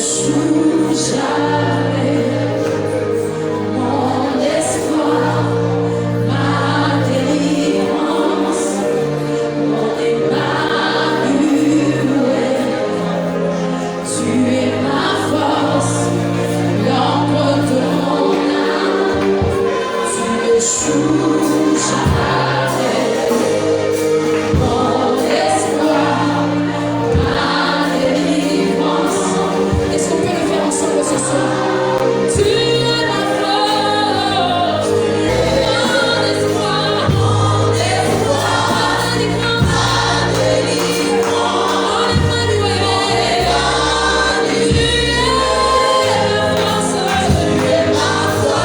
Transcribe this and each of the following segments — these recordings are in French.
n'échoues jamais. Mon espoir, ma délivrance, mon Emmanuel, tu es ma force, l'ombre de mon âme, tu n'échoues jamais. Mon espoir, ma délivrance. Est-ce qu'on peut le faire ensemble ce soir? Tu es ma force, mon espoir, ma délivrance, mon Emmanuel. Tu es ma force, tu es ma force,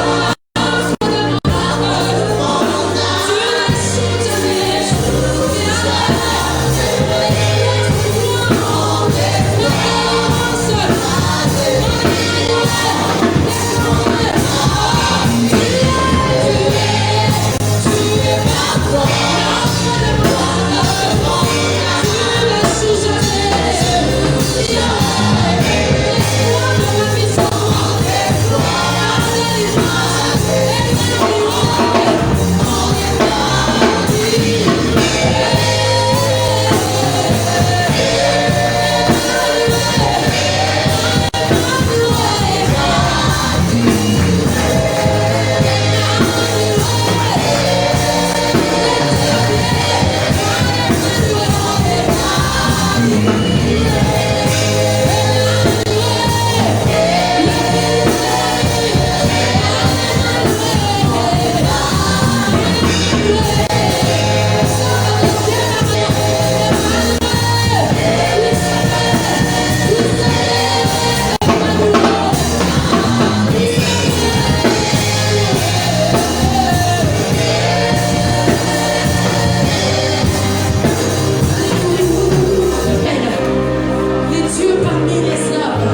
les dieux parmi les hommes.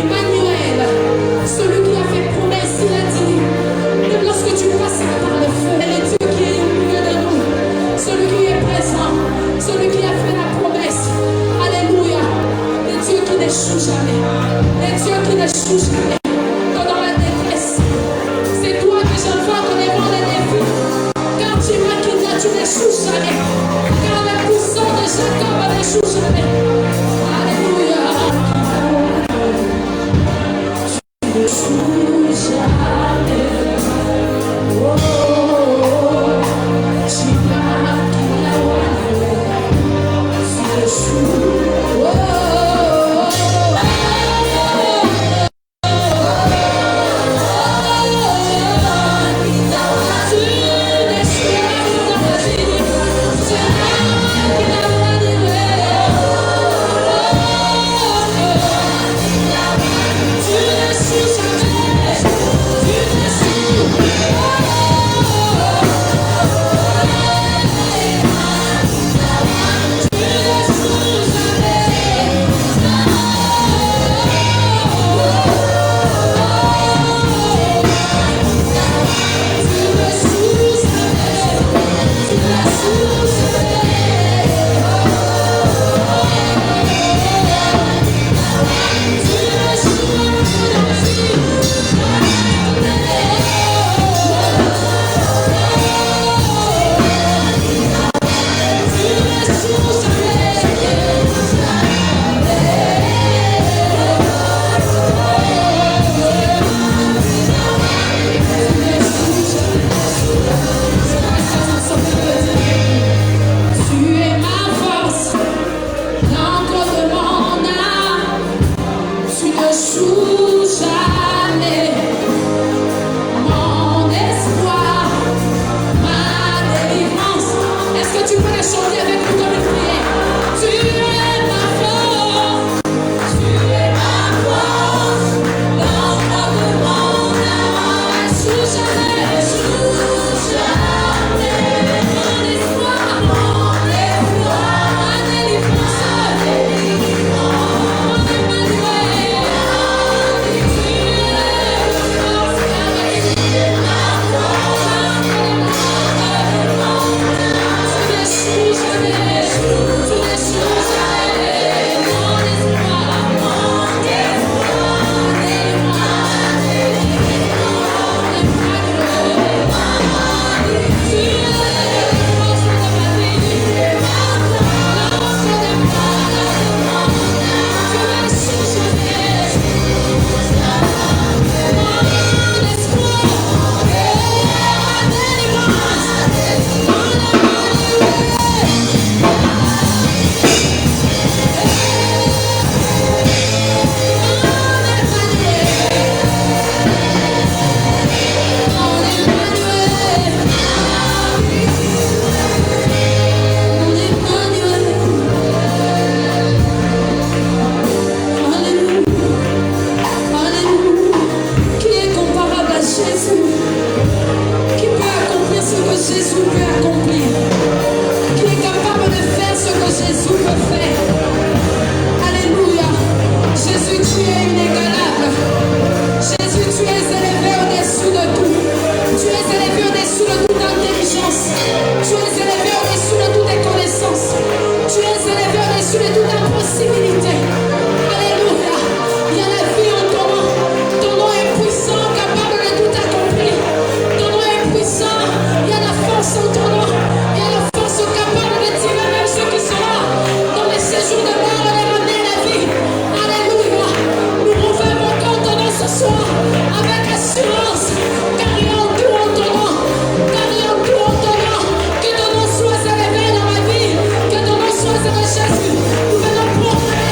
Emmanuel, celui qui a fait promesse, il a dit, même lorsque tu passeras par le feu, le Dieu qui est au milieu de nous, celui qui est présent, celui qui a fait la promesse. Alléluia. Les dieux qui n'échouent jamais. Les dieux qui n'échouent jamais. Dans la détresse, c'est toi que j'envoie dans les vents des défis. Car tu m'as quitté, tu n'échoues jamais. Car le puissant de Jacob n'échoue jamais. Alléluia. Tu n'échoues jamais. Oh, tu m'as quitté, tu n'échoues. Oh, au-dessus de toute impossibilité. Alléluia. Il y a la vie en ton nom. Ton nom est puissant, capable de tout accomplir. Ton nom est puissant. Il y a la force en ton nom. Il y a la force capable de tirer même ceux qui sont là dans les séjours de mort et les ramener à la vie. Alléluia. Nous pouvons ton nom ce soir avec assurance. Car il y a en tout en ton nom. Car il y a en tout en ton nom. Que ton nom soit élevé dans ma vie. Que ton nom soit élevé, Jésus. Nous venons proclamer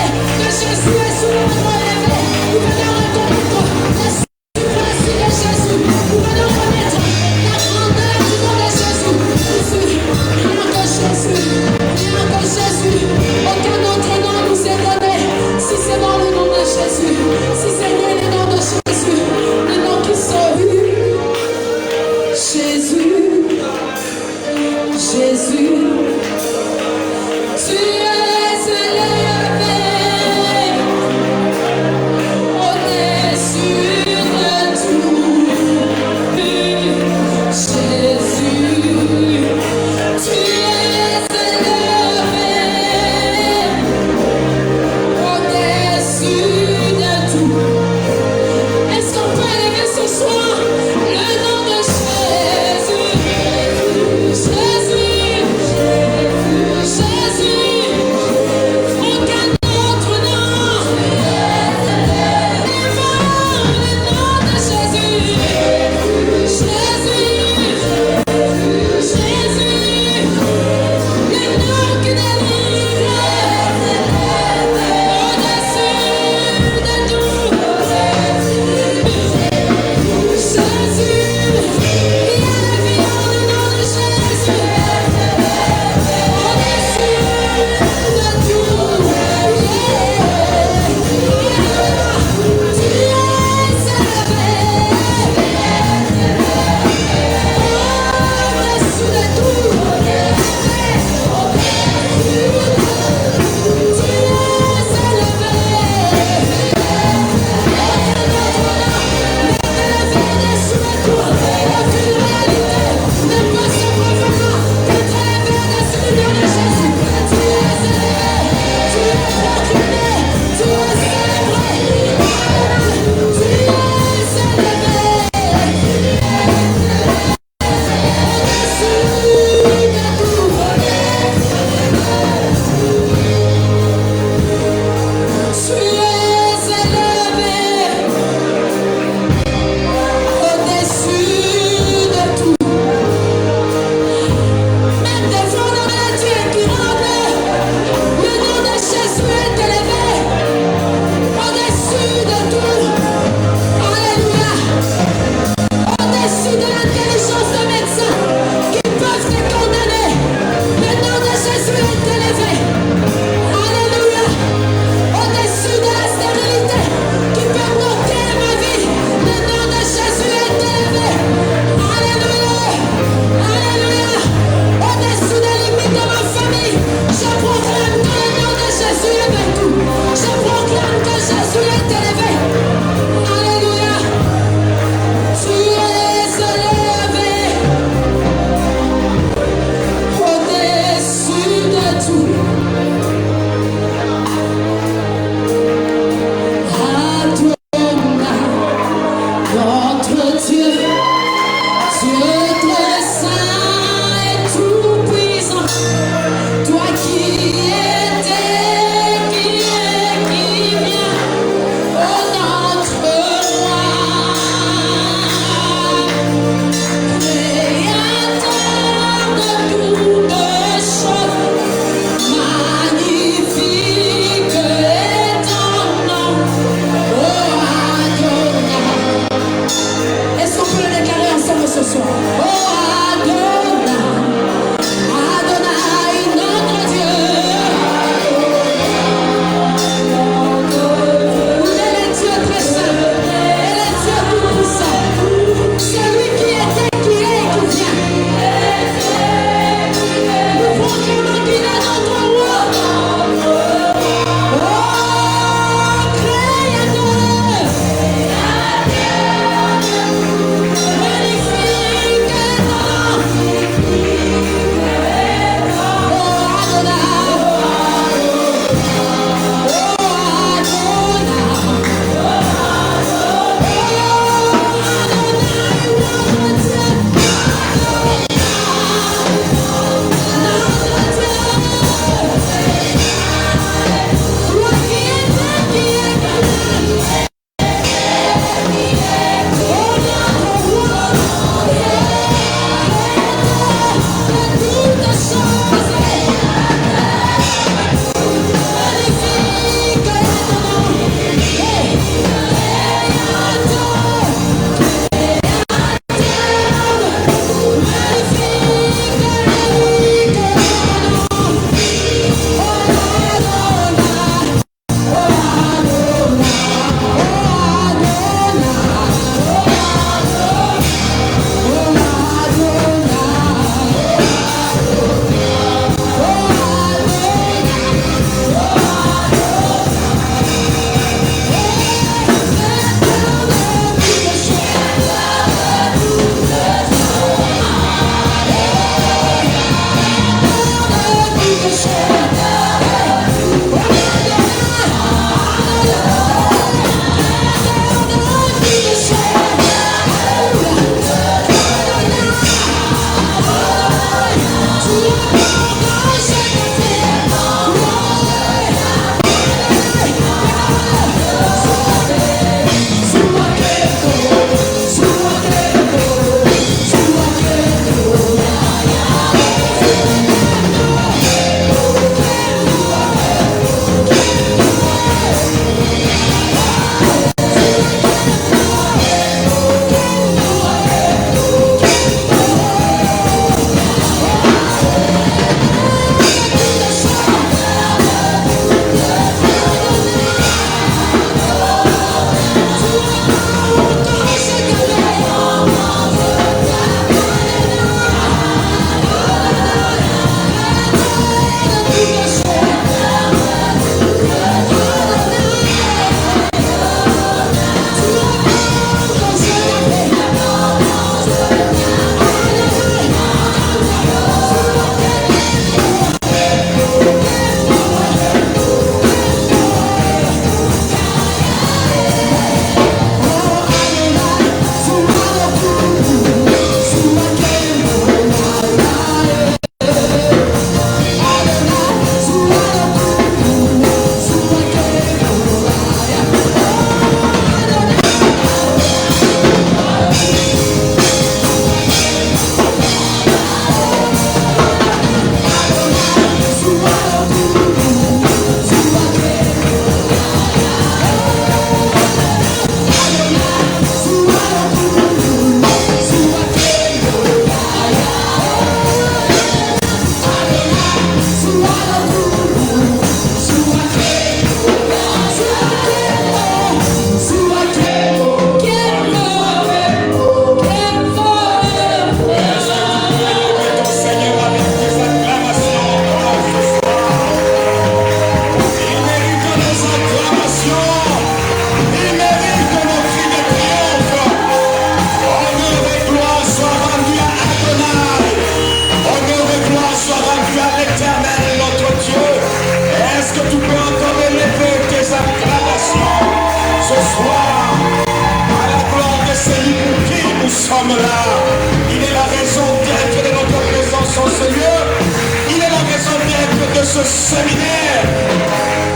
ce séminaire,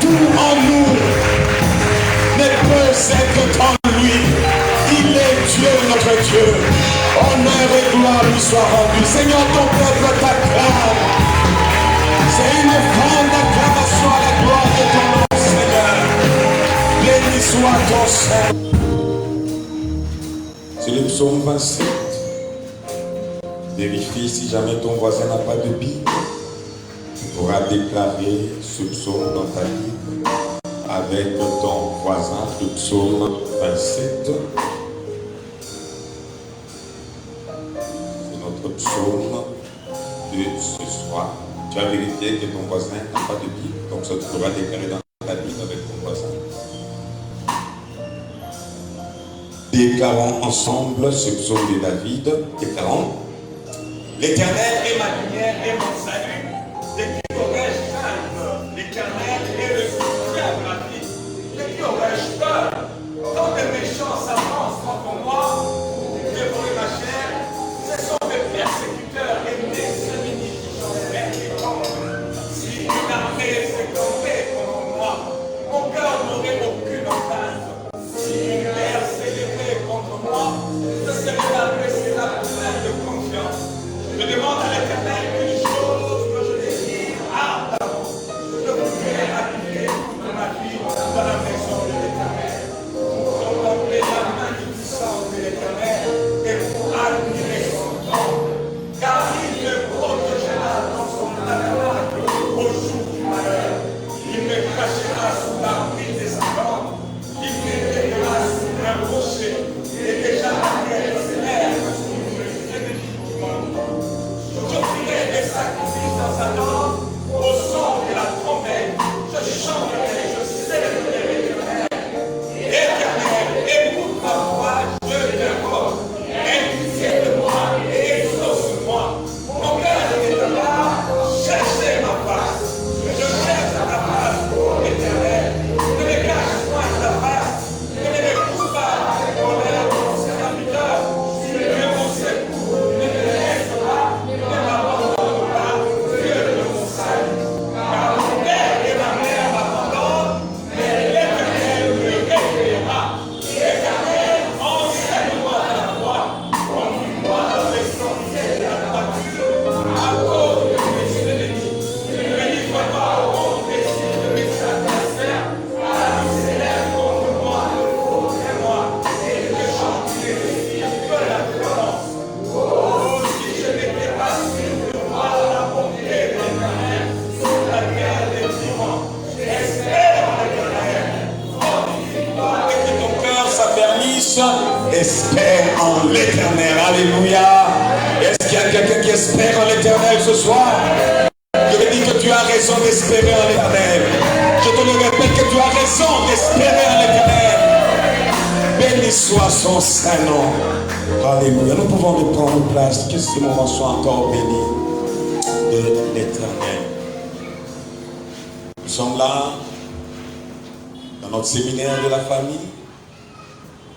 tout en nous ne peut être en lui. Il est Dieu, notre Dieu. Honneur et gloire lui soient rendus. Seigneur, ton peuple t'acclame. C'est une grande acclamation à la gloire de ton nom, Seigneur. Béni soit ton Saint. C'est le psaume 27. Vérifie si jamais ton voisin n'a pas de Bible. Tu pourras déclarer ce psaume dans ta Bible avec ton voisin, le psaume 27. C'est notre psaume de ce soir. Tu as vérifié que ton voisin n'a pas de Bible, comme ça tu pourras déclarer dans ta Bible avec ton voisin. Déclarons ensemble ce psaume de David. Déclarons. L'Éternel est ma lumière et mon salut. De qui aurais-je crainte? L'Éternel est le soutien de ma vie. De qui aurais-je peur? Quand les méchants s'avancent contre moi, dévorer ma chair, ce sont mes persécuteurs et mes ennemis qui sont les contre. Si une armée s'est campée contre moi, mon cœur n'aurait aucune crainte. Si une mer s'est levée contre moi, je serai la pleine de confiance. Je demande à l'Éternel une chose que je désire ardemment. Je voudrais habiter toute ma vie dans la maison de l'Éternel. Pour contempler la magnificence de l'Éternel et pour admirer son nom. Car il me protégera dans son tabernacle au jour du malheur. Il me cachera sous l'abri des arbres. Il m'éveillera sous un rocher. Et déjà la terre s'élève sous le féminin du monde. J'offrirai des sacrifices dans sa langue, au son de la trompette. Je chanterai, je célébrerai l'Éternel. Éternel, écoute ma voix, je t'invoque. Aie pitié de moi et exauce-moi. Mon cœur est là, cherchez ma face. Je cherche ta face, ô Éternel. Ne me cache point ta face. Ne me coupe pas avec colère de mon serviteur. Tu es mon secours, ne me laisse pas. Espère en l'Éternel. Alléluia. Est-ce qu'il y a quelqu'un qui espère en l'Éternel ce soir? Je te dis que tu as raison d'espérer en l'Éternel. Je te le répète que tu as raison d'espérer en l'Éternel. Béni soit son saint nom. Alléluia. Nous pouvons nous prendre place. Que ce moment soit encore béni de l'Éternel. Nous sommes là dans notre séminaire de la famille.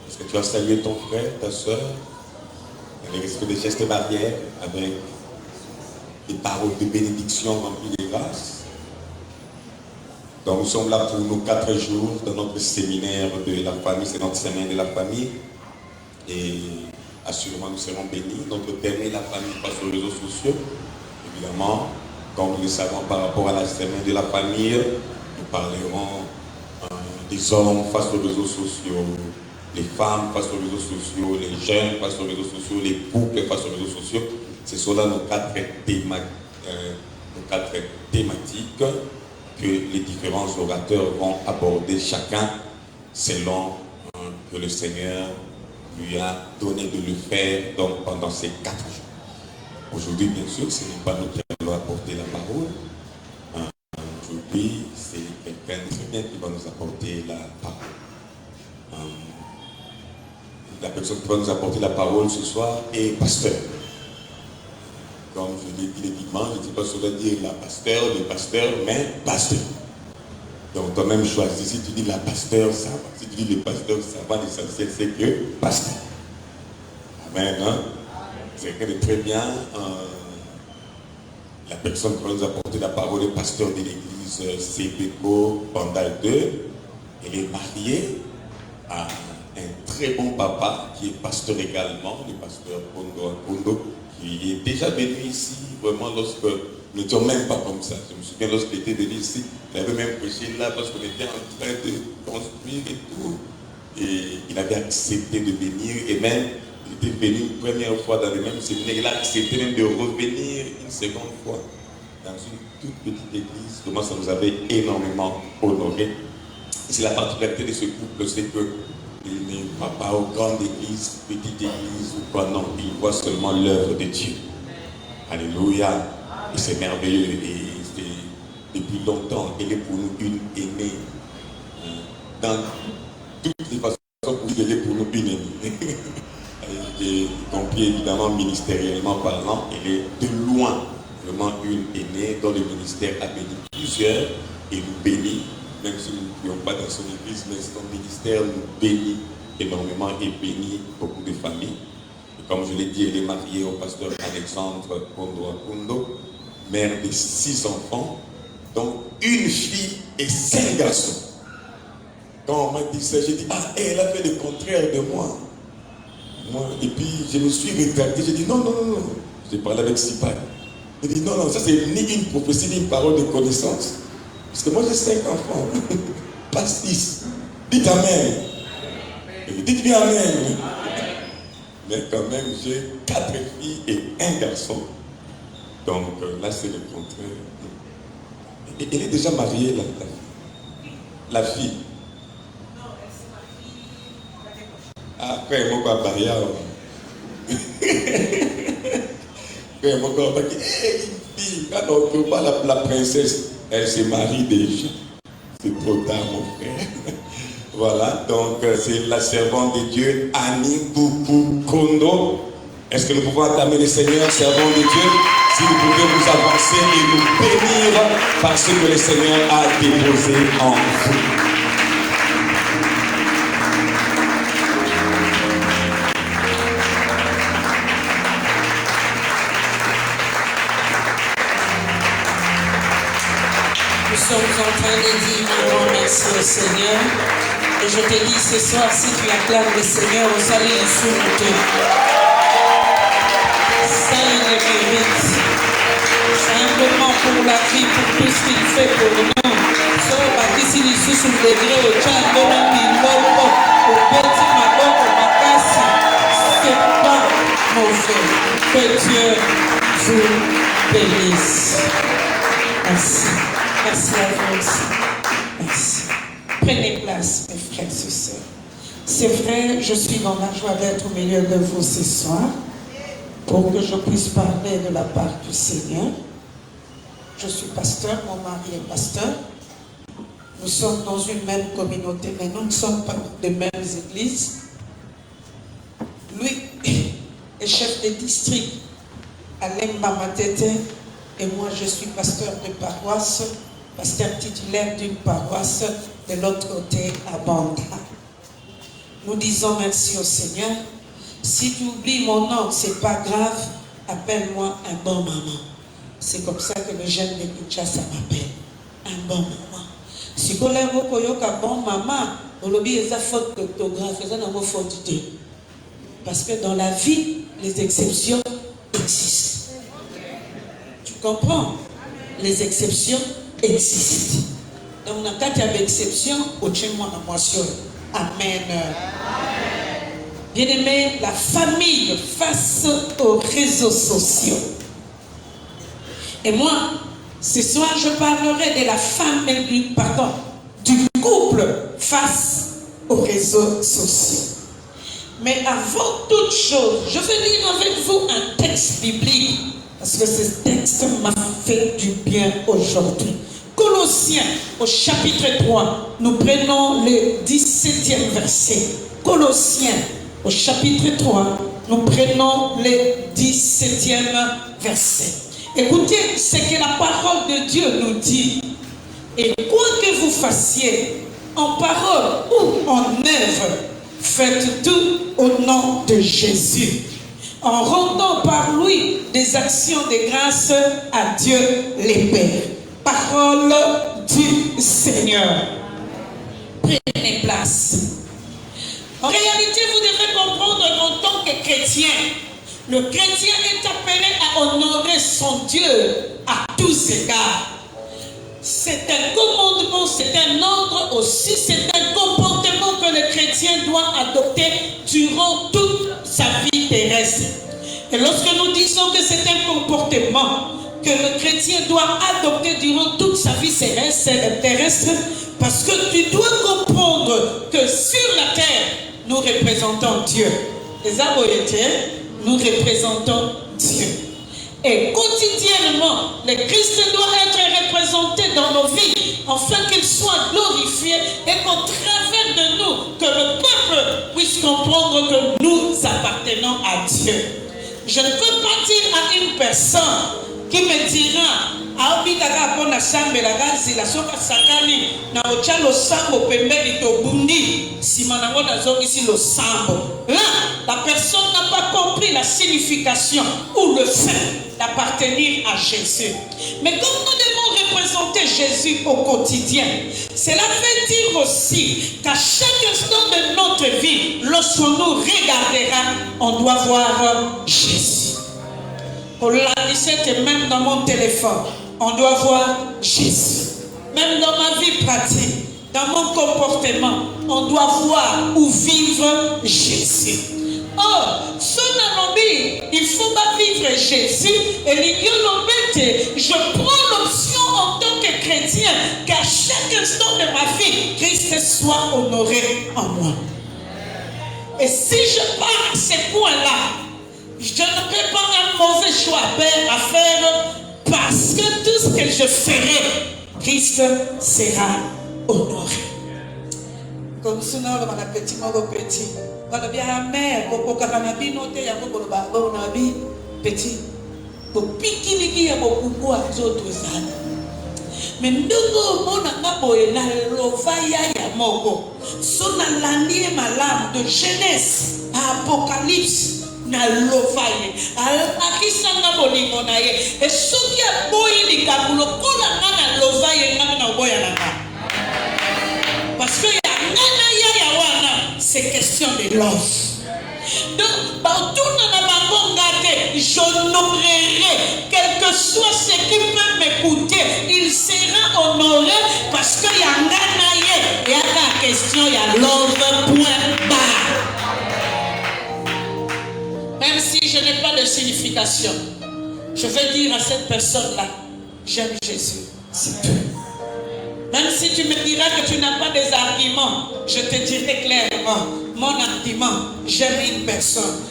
Est-ce que tu as salué ton frère, ta soeur, dans le respect des gestes barrières, avec des paroles de bénédiction remplies de grâce? Donc nous sommes là pour nos 4 jours dans notre séminaire de la famille, c'est notre semaine de la famille. Et assurément nous serons bénis. Notre thème est la famille face aux réseaux sociaux. Évidemment, comme nous le savons par rapport à la semaine de la famille, nous parlerons des hommes face aux réseaux sociaux, les femmes face aux réseaux sociaux, les jeunes face aux réseaux sociaux, les couples face aux réseaux sociaux. Ce sont là nos 4 thématiques que les différents orateurs vont aborder chacun selon que le Seigneur lui a donné de le faire donc, pendant ces 4 jours. Aujourd'hui, bien sûr, ce n'est pas nous qui allons apporter la parole. Aujourd'hui, c'est quelqu'un de très bien qui va nous apporter la parole. La personne qui va nous apporter la parole ce soir est pasteur. Comme je l'ai dit les dimanches, je ne dis pas cela dire la pasteur, le pasteur, mais pasteur. Donc toi-même choisis, si tu dis la pasteur, ça va. Si tu dis le pasteur, ça va, l'essentiel c'est que pasteur. Amen. Hein? C'est quelqu'un de très bien La personne qui va nous apporter la parole est pasteur de l'église CBECO Bandal 2. Elle est mariée à un très bon papa qui est pasteur également, le pasteur Kondo Akondo, qui est déjà venu ici, vraiment lorsque nous n'étions même pas comme ça. Je me souviens lorsqu'il était venu ici, il avait même prêché là parce qu'on était en train de construire et tout. Et il avait accepté de venir et même il était venu une première fois dans le même séminaire. Il a accepté même de revenir une seconde fois dans une toute petite église. Comment ça nous avait énormément honoré. C'est la particularité de ce couple, c'est que il n'est pas aux grandes églises, petites églises ou quoi, non. Il voit seulement l'œuvre de Dieu. Alléluia. Et c'est merveilleux. Et depuis longtemps, elle est pour nous une aînée. Dans toutes les façons possibles, elle est pour nous une aînée. Y compris évidemment ministériellement parlant, elle est de loin vraiment une aînée dont le ministère a béni plusieurs et nous bénit. Même si nous ne prions pas dans son église, mais son ministère nous bénit énormément et bénit beaucoup de familles. Et comme je l'ai dit, elle est mariée au pasteur Alexandre Kondo Akondo, mère de 6 enfants, dont une fille et 5 garçons. Quand on m'a dit ça, j'ai dit, ah, elle a fait le contraire de moi. Et puis je me suis rétracté, j'ai dit, non. J'ai parlé avec Sipak. J'ai dit, non, ça c'est ni une prophétie, ni une parole de connaissance. Parce que moi j'ai 5 enfants, pas 6. Dites Amen. Dites bien Amen. Mais quand même, j'ai 4 filles et 1 garçon. Donc là, c'est le contraire. Et elle est déjà mariée, la fille. Non, elle s'est mariée. Après, moi, quoi, barrière. Après, moi, quoi, une fille. Alors, tu vois, la princesse, elle se marie déjà. C'est trop tard, mon frère. Voilà, donc c'est la servante de Dieu, Annie Boubou Kondo. Est-ce que nous pouvons acclamer le Seigneur, servant de Dieu? Si vous pouvez vous avancer et nous bénir par ce que le Seigneur a déposé en vous. Nous sommes en train de dire un grand merci au Seigneur. Et je te dis ce soir, si tu acclames le Seigneur, au salut et sous le Dieu. Ça, il le mérite. Simplement pour la vie, pour tout ce qu'il fait pour nous. Sauf que si nous sommes sous le degré, au tchango, au petit mago, au makasi, c'est pas mauvais. Que Dieu vous bénisse. Merci. Merci à vous aussi. Merci. Prenez place, mes frères et sœurs. C'est vrai, je suis dans la joie d'être au milieu de vous ce soir pour que je puisse parler de la part du Seigneur. Je suis pasteur, mon mari est pasteur. Nous sommes dans une même communauté, mais nous ne sommes pas des mêmes églises. Lui est chef de district à Lemba-Matete et moi je suis pasteur de paroisse, pasteur titulaire d'une paroisse de l'autre côté à Banda. Nous disons merci au Seigneur. Si tu oublies mon nom, c'est pas grave, appelle-moi un bon maman. C'est comme ça que le jeune de Kinshasa m'appelle. Un bon maman. Si tu as un bon maman, on a une faute d'orthographe, c'est une faute d'idée. Parce que dans la vie, les exceptions existent. Tu comprends? Les exceptions existent. Donc, dans le cas de l'exception, au Tchémois la moisson. Amen. Bien-aimé, la famille face aux réseaux sociaux. Et moi, ce soir, je parlerai de la famille, du couple face aux réseaux sociaux. Mais avant toute chose, je vais lire avec vous un texte biblique, parce que ce texte m'a fait du bien aujourd'hui. Colossiens, au chapitre 3, nous prenons le 17e verset. Colossiens, au chapitre 3, nous prenons le 17e verset. Écoutez ce que la parole de Dieu nous dit. Et quoi que vous fassiez, en parole ou en œuvre, faites tout au nom de Jésus. en rendant par lui des actions de grâce à Dieu les Pères. Parole du Seigneur. Prenez place. En réalité, vous devez comprendre qu'en tant que chrétien, le chrétien est appelé à honorer son Dieu à tous égards. C'est un commandement, c'est un ordre aussi, c'est un comportement que le chrétien doit adopter durant toute sa vie terrestre. Et lorsque nous disons que c'est un comportement que le chrétien doit adopter durant toute sa vie terrestre, parce que tu dois comprendre que sur la terre, nous représentons Dieu. Les aboyetiens, nous représentons Dieu. Et quotidiennement, le Christ doit être représenté dans nos vies, afin qu'il soit glorifié et qu'au travers de nous, que le peuple puisse comprendre que nous appartenons à Dieu. Je ne peux pas dire à une personne qui me dira, là, la personne n'a pas compris la signification ou le fait d'appartenir à Jésus. Mais comme nous devons représenter Jésus au quotidien, cela veut dire aussi qu'à chaque instant de notre vie, lorsqu'on nous regardera, on doit voir Jésus. Pour la 17, même dans mon téléphone, on doit voir Jésus. Même dans ma vie pratique, dans mon comportement, on doit voir ou vivre Jésus. Or, son anobi, il faut pas vivre Jésus. Et je prends l'option en tant que chrétien qu'à chaque instant de ma vie, Christ soit honoré en moi. Et si je pars à ces points-là, je ne peux pas un mauvais choix à faire parce que tout ce que je ferai, Christ sera honoré. Comme ça, on a petit, petit. On a bien la mère, on a bien noté, on a bien petit. Pour piquer les gars, pour pouvoir autres ânes. Mais nous, on a boé na lovaya ya moko. Son alanier malam de Genèse à Apocalypse. Na lovaye akisanga bolingo na ye et soki aboyi likabulo kola na lovaye na boya na parce que ya ngana ya wana c'est question de love. Donc partout na bango ngate j'honorerai quel que soit ce qui peut m'écouter, il sera honoré parce que ya ngana ye ya la question ya love point barre. Même si je n'ai pas de signification, je vais dire à cette personne-là, j'aime Jésus, c'est tout. Même si tu me diras que tu n'as pas des arguments, je te dirai clairement, mon argument, j'aime une personne.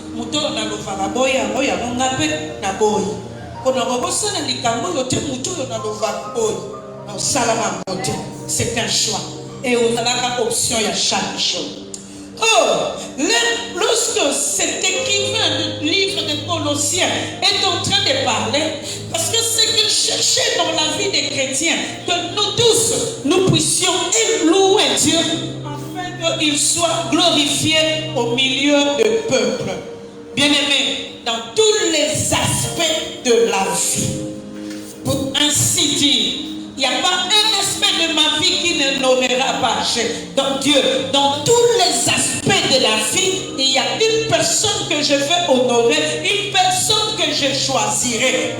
C'est un choix. Et on a la option à chaque chose. Oh, lorsque cet écrivain du livre de Colossiens est en train de parler, parce que c'est qu'il cherchait dans la vie des chrétiens, que nous tous, nous puissions louer Dieu, afin qu'il soit glorifié au milieu du peuple. Bien-aimés, dans tous les aspects de la vie, pour ainsi dire, il n'y a pas un aspect de ma vie qui ne n'honorera pas Dieu. Dans tous les aspects de la vie, il y a une personne que je vais honorer, une personne que je choisirai.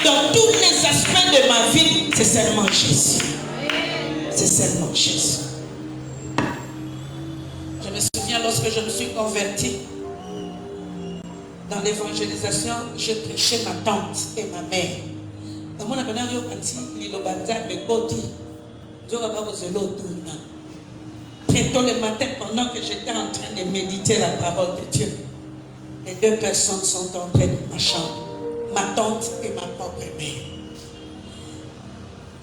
Dans tous les aspects de ma vie, c'est seulement Jésus. C'est seulement Jésus. Je me souviens lorsque je me suis converti. Dans l'évangélisation, je prêchais ma tante et ma mère. Très tôt le matin, pendant que j'étais en train de méditer la parole de Dieu, les deux personnes sont entrées dans ma chambre, ma tante et ma propre mère.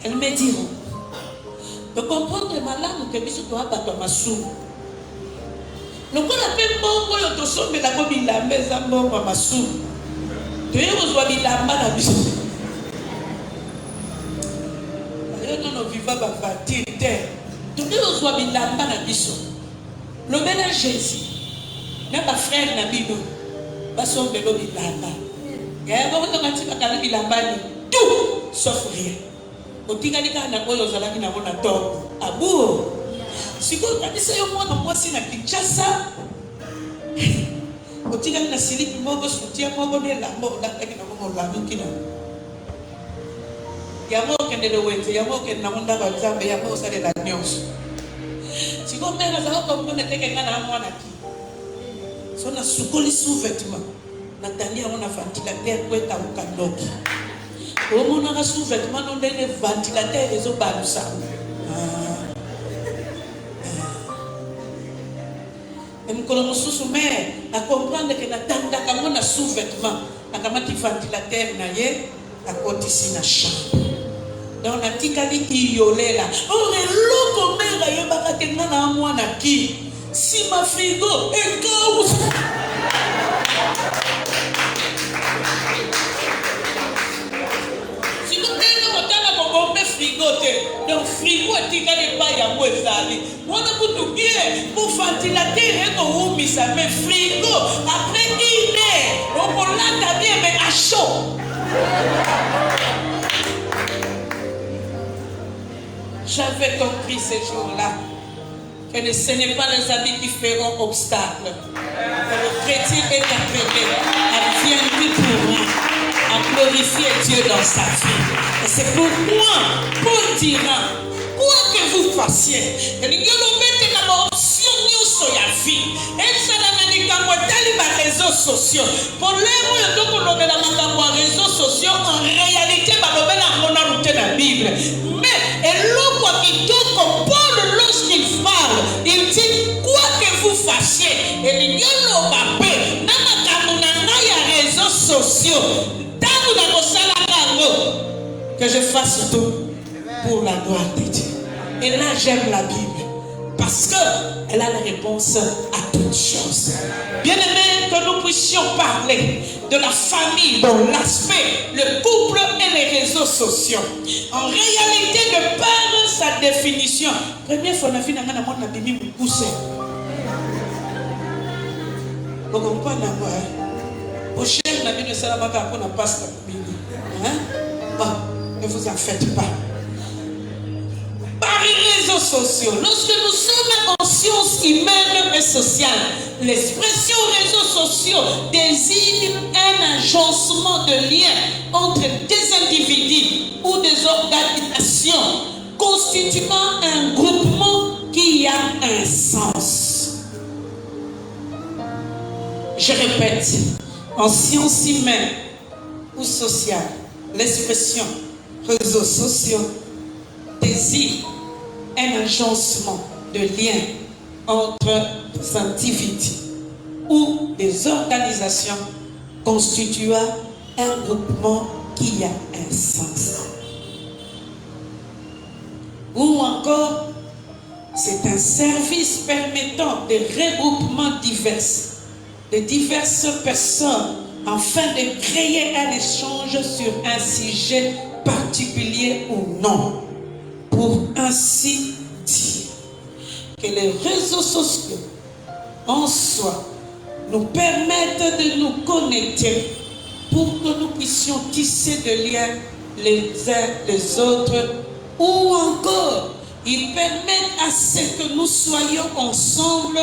Elles me diront, de comprendre ma langue que je dois battre ma soupe. Le qu'on appelle bongo yo toso me la ko bilamba ezambo pa masu. To yo zo bilamba na biso. Ayo no viva ba fatite. To yo kozwa bilamba na biso. Lobela Jésus. Na ba frère na bino. Basombelo bilamba. Ya ba ko ngati bakala bilamba ni. Tout sauf rien. Otikali kana oyo ozalaki na bona to. Abu. Siko kabisa yo mwana mwasi na Kinshasa. Otikali na silipi moko soutien moko ne la moko dakaki na moko la mikina. Yamo kendele wete, yamo ken na munda ba zambe, yamo sale la nyonso. Siko mena za ko mbona teke ngana mwana ki. So na sukoli sous-vêtement. Na tani ya mona ventilateur kweta ukandoki. O mona ga sous-vêtement no ndene ventilateur ezo balusa. Mkolo mususu me a comprendre que na tanda kama na sous-vêtement na kama ti ventilateur na ye a kotisi na chambre. Donc na tikali iyolela. Oh eloko mera ye bakate ngana mwana ki. Si ma frigo e ko donc frigo tikale pas ya mwezali wana kutu bien pour ventilateur eko umisa mais frigo après 1 heure on kolata bien mais à chaud. J'avais compris ce jour-là que ce n'est pas les habits qui feront obstacle. Le chrétien est appelé à bien plus pour moi, à glorifier Dieu dans sa vie. Et c'est pourquoi Paul dira, quoi que vous fassiez, il y a une option sur la vie. Et ça n'a pas les réseaux sociaux. Pour les réseaux sociaux, en réalité, on a la Bible. Mais, et l'autre qui dit Paul, lorsqu'il parle, il dit, quoi que vous fassiez, et il y a les réseaux sociaux, que je fasse tout pour la gloire de Dieu. Et là, j'aime la Bible. Parce qu'elle a la réponse à toutes choses. Bien aimé, que nous puissions parler de la famille dans l'aspect, le couple et les réseaux sociaux. En réalité, de par sa définition, première fois, on a vu dans le monde, on a mis un poussé. Vous comprenez, moi? Au chef, on a vu le salamaka, on a pas cette Bible. Bon, ne vous en faites pas. Par les réseaux sociaux, lorsque nous sommes en sciences humaines et sociales, l'expression réseaux sociaux désigne un agencement de liens entre des individus ou des organisations constituant un groupement qui a un sens. Je répète, en sciences humaines ou sociales, l'expression réseaux sociaux désigne un agencement de liens entre des individus ou des organisations constituant un groupement qui a un sens. Ou encore, c'est un service permettant des regroupements divers de diverses personnes afin de créer un échange sur un sujet particulier ou non. Pour ainsi dire que les réseaux sociaux en soi nous permettent de nous connecter pour que nous puissions tisser des liens les uns les autres, ou encore ils permettent à ce que nous soyons ensemble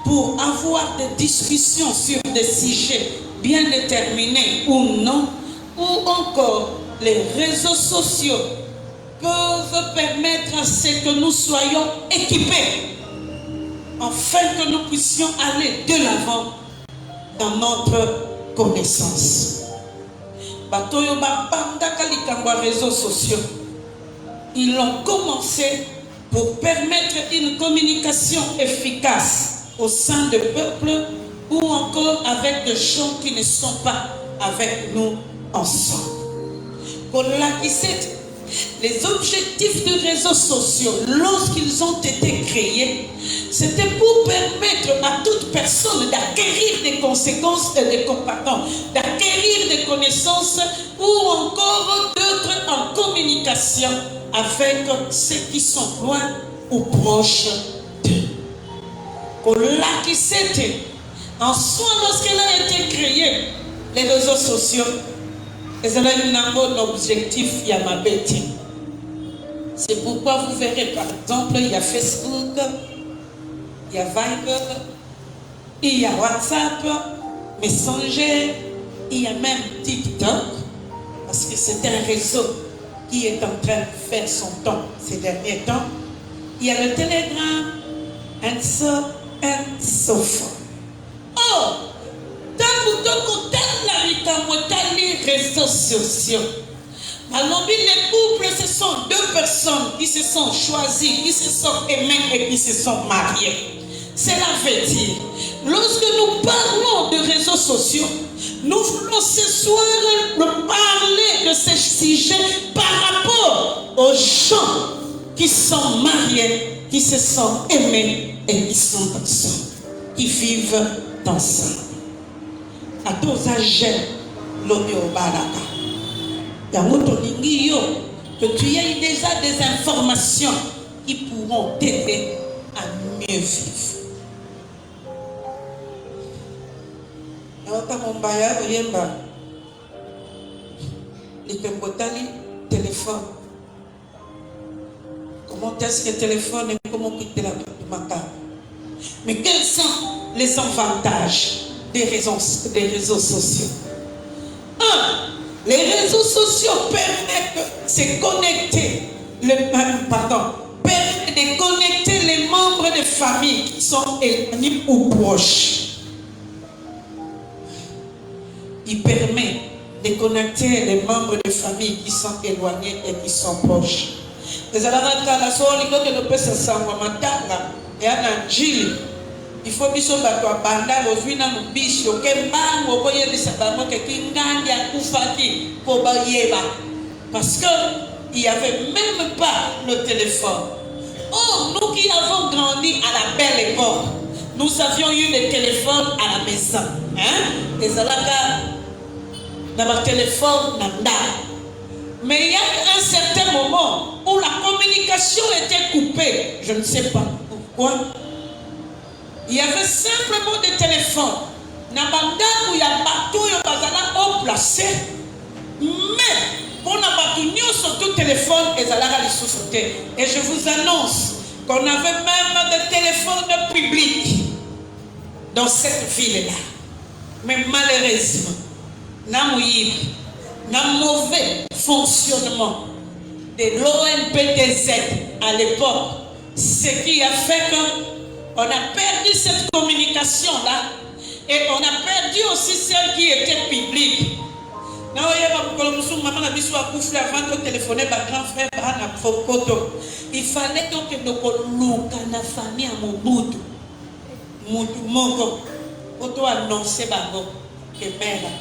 pour avoir des discussions sur des sujets bien déterminés ou non, ou encore les réseaux sociaux peuvent permettre à ce que nous soyons équipés afin que nous puissions aller de l'avant dans notre connaissance. Batoyo babandaka likambo réseaux sociaux. Ils ont commencé pour permettre une communication efficace au sein du peuple ou encore avec des gens qui ne sont pas avec nous ensemble. Pour la les objectifs des réseaux sociaux, lorsqu'ils ont été créés, c'était pour permettre à toute personne d'acquérir des conséquences et des compétences, d'acquérir des connaissances ou encore d'être en communication avec ceux qui sont loin ou proche d'eux. Pour là qui c'était, en soi, lorsqu'elle a été créée, les réseaux sociaux, ils ont un objectif, il y a ma bête. C'est pourquoi vous verrez, par exemple, il y a Facebook, il y a Viber, il y a WhatsApp, Messenger, il y a même TikTok, parce que c'est un réseau qui est en train de faire son temps ces derniers temps. Il y a le Telegram, and so forth. Oh, dans les réseaux sociaux, alors les couples, ce sont deux personnes qui se sont choisies, qui se sont aimées et qui se sont mariées. Cela veut dire, lorsque nous parlons de réseaux sociaux, nous voulons ce soir parler de ce sujet par rapport aux gens qui sont mariés, qui se sont aimés et qui sont ensemble, qui vivent ensemble. À tous âges, l'homme au baraka. Que tu aies déjà des informations qui pourront t'aider à mieux vivre. Téléphone. Comment est-ce que le téléphone et comment quitter la matin? Mais quels sont les avantages des réseaux sociaux? 1. Les réseaux sociaux permettent de se connecter, permettent de connecter les membres de famille qui sont éloignés ou proches. Il permet de connecter les membres de famille qui sont éloignés et qui sont proches. Les il faut que nous parce qu'il n'y avait même pas le téléphone. Oh, nous qui avons grandi à la belle époque, nous avions eu des téléphones à la maison. Les alagas dans téléphone, mais il y a un certain moment où la communication était coupée. Je ne sais pas pourquoi. Il y avait simplement des téléphones. Nabanda où il y a bateau, il y a bazala placé. Mais pour n'abattre sur téléphone, et je vous annonce qu'on avait même des téléphones publics dans cette ville-là. Mais malheureusement, n'a mauvais fonctionnement de l'ONPTZ à l'époque, ce qui a fait qu'on a perdu cette communication-là et on a perdu aussi celle qui était publique. Il fallait donc que nous colloquions la famille à mon bout. Pour annoncer que mère.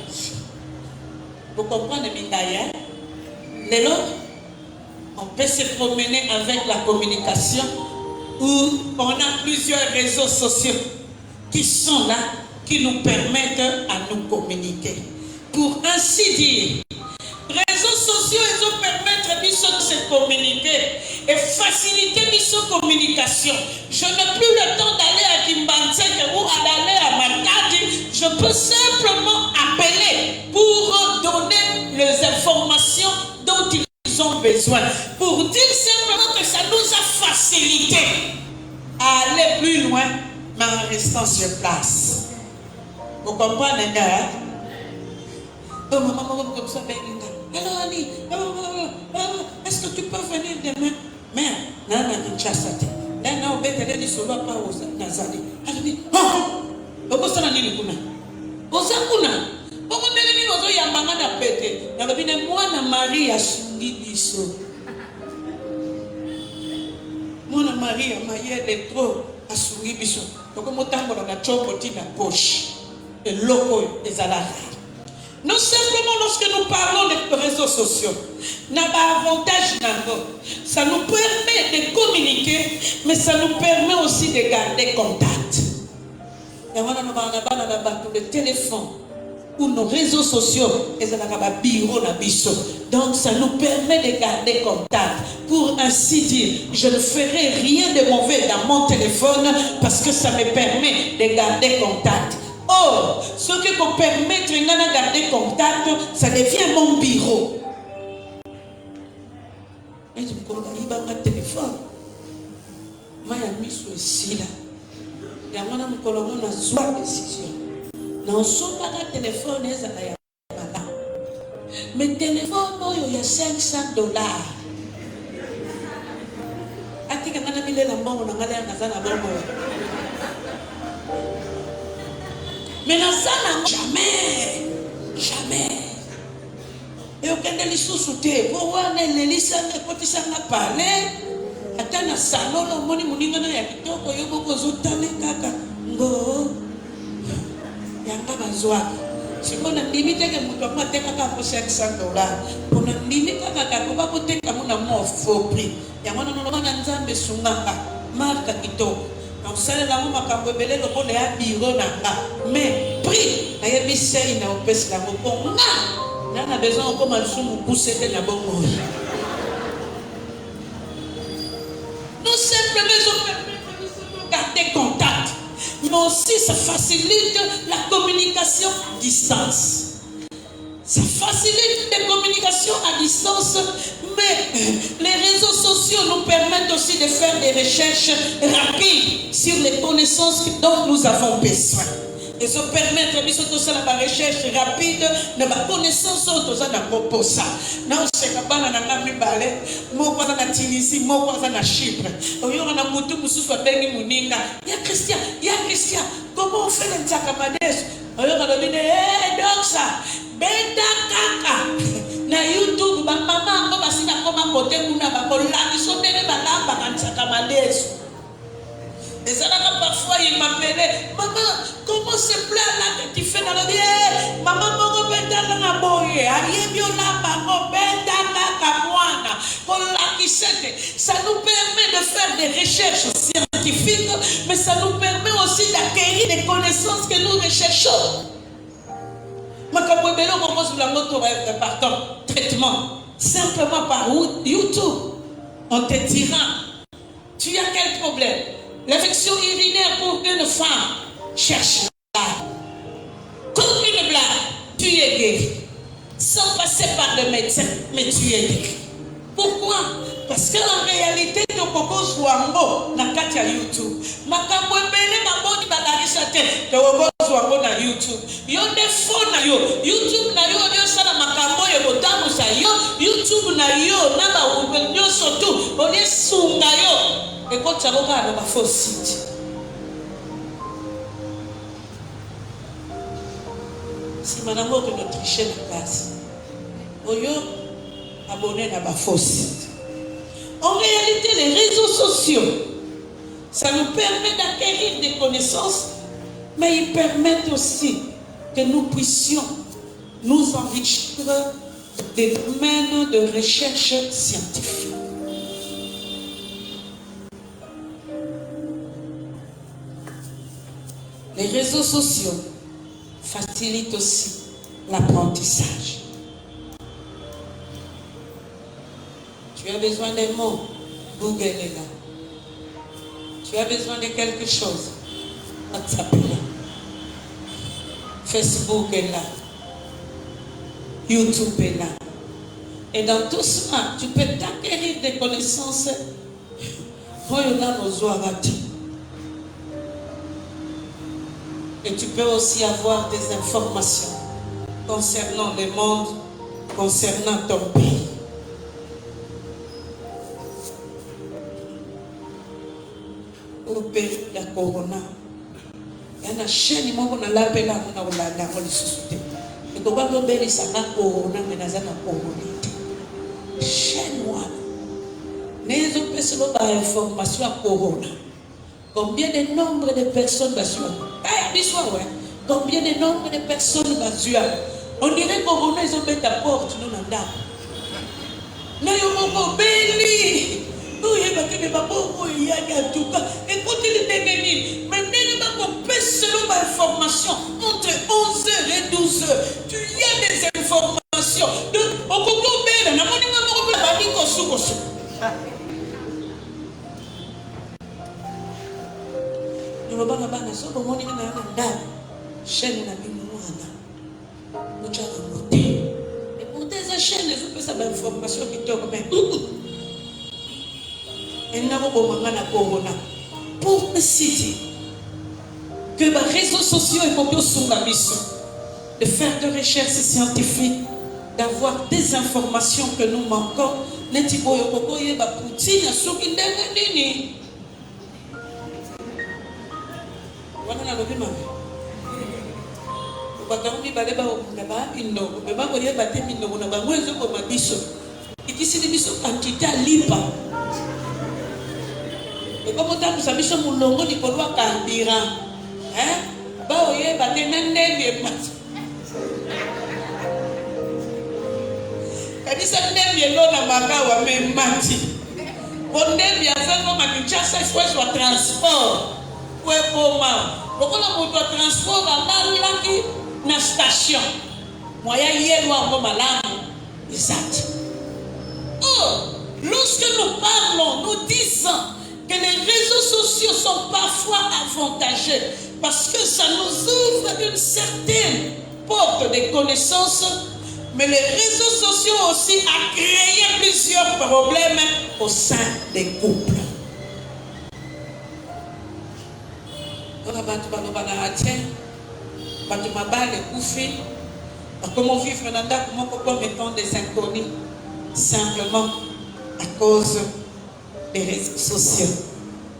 Vous comprenez, Mindaya? Dès lors, on peut se promener avec la communication où on a plusieurs réseaux sociaux qui sont là, qui nous permettent à nous communiquer. Pour ainsi dire, réseaux sociaux, ils ont permettre de se communiquer et faciliter notre communication. Je n'ai plus le temps d'aller à Kimbantsek ou d'aller à Matadi. Je peux simplement appeler pour donner les informations dont ils ont besoin. Pour dire simplement que ça nous a facilité à aller plus loin, mais en restant sur place. Vous comprenez, gars? Oh, maman, comme ça, alors, Ali, est-ce que tu peux venir demain? Mais, Nana Kinshasa, Nana Obetele ni solo pa oza Nazali. Ali, oh, okosa na nini kuna? Oza kuna? Boko ndele ni ozo yambanga na pete. Na babine mwana Maria sungi biso. Mwana Maria mayele trop asungi biso. Boko motango na chombo tina poche. Et loko ezala. Non simplement lorsque nous parlons des réseaux sociaux, n'a pas avantage, ça nous permet de communiquer, mais ça nous permet aussi de garder contact. Et voilà, nous avons le téléphone ou nos réseaux sociaux, donc ça nous permet de garder contact. Pour ainsi dire, je ne ferai rien de mauvais dans mon téléphone parce que ça me permet de garder contact. Or, ce qui peut permettre de garder contact, ça devient mon bureau. Et je me dis, il y a un téléphone. Je mis sur ici là. Il y a une décision. Non, pas un téléphone, mais téléphone, il y a $500. Mais dans ça, jamais. Et aucun de l'issue pour voir les listes qui sont parlé. Attends, na salon, le moni moninga na yakito, koyobo kozotane kaka. Ngo. Yanga bazwa. Siko na limite ke mutu amateka ka pour $500. Pour na limite kaka ko ba koteka mona mo faux prix. Yango na na nzambe sungaka. Marka kitoko. Donc ça là on makambo belé le ko ya biro nanga. Mais prix na yebi sei na opesi la mokonga. Na na besoin ko malsumu pousser na bongo. Nous simplement garder contact, mais aussi ça facilite la communication à distance. Ça facilite la communication à distance, mais les réseaux sociaux nous permettent aussi de faire des recherches rapides sur les connaissances dont nous avons besoin. Et ça permet de faire la recherche rapide de la connaissance de la proposition. Nous sommes en Tunisie, nous sommes en Chypre. Nous sommes en Christian, comment on fait les Tchakamades? Nous sommes na YouTube, maman, et ça parfois il m'appelait, maman, comment ce plat là que tu fais dans le bien? Maman, mon bêta dans la boye, ça nous permet de faire des recherches scientifiques, mais ça nous permet aussi d'acquérir des connaissances que nous recherchons. Pardon, traitement, simplement par YouTube, en te disant, tu as quel problème? L'infection urinaire pour une femme, cherche-la. Comme une blague, tu es guéri. Sans passer par le médecin, mais tu es guéri. Pourquoi? Parce qu'en réalité, tu proposes Wango na katia YouTube. Makambo ebele maboni badarisa te. Tu proposes Wango na YouTube. Yo defo na yo. YouTube na yo sala makambo yo botamu sa yo. YouTube na yo na ba yo sotu. Oni sunga yo. Et quand tu as regardé ma fausse site, si madame que notre tricher la classe, on y a abonné à ma fausse site. En réalité, les réseaux sociaux, ça nous permet d'acquérir des connaissances, mais ils permettent aussi que nous puissions nous enrichir des domaines de recherche scientifique. Les réseaux sociaux facilitent aussi l'apprentissage. Tu as besoin d'un mot, Google est là. Tu as besoin de quelque chose, WhatsApp est là. Facebook est là. YouTube est là. Et dans tout cela, tu peux t'acquérir des connaissances. Et tu peux aussi avoir des informations concernant le monde, concernant ton pays. Au pays de la corona, il y a une chaîne qui m'a l'appelé là, on a la société. Et comment on peut dire ça, la corona, mais dans la corona. Chaîne moi. Les autres personnes ont des informations à corona. Combien de nombre de personnes bassuent? Combien de nombre de personnes bassuent? On dirait qu'on a mis la porte, nous n'avons pas. Nous avons béni. Nous avons écoutez les techniques. Maintenant, nous avons selon ma information entre 11h et 12h. news, tu y as des informations. Au Congo, il y a et pour des chaînes, les autres, ça va information qui tombent. Et nous avons pour citer que les réseaux sociaux et sur la mission de faire des recherches scientifiques, d'avoir des informations que nous manquons. Les types de Poutine à ceux qui n'ont voilà la vie. Bakambi baleba okaba inoko beba koye bate minoko na bango ezo ko mabiso ikisi biso quantité alipa e comme tant que ça biso mulongo ni kolwa carburant ba oye bate nende bi mat kadisa nende lo na makawa me mati bonde bi azango makichasa faut transport pour comment pourquoi on doit transport dans qui na station moya yelo ngo malamu exact. Lorsque nous parlons, nous disons que les réseaux sociaux sont parfois avantageux parce que ça nous ouvre une certaine porte de connaissances, mais les réseaux sociaux aussi ont créé plusieurs problèmes au sein des couples. Comment vivre dans la comment mettons des inconnus simplement à cause des réseaux sociaux,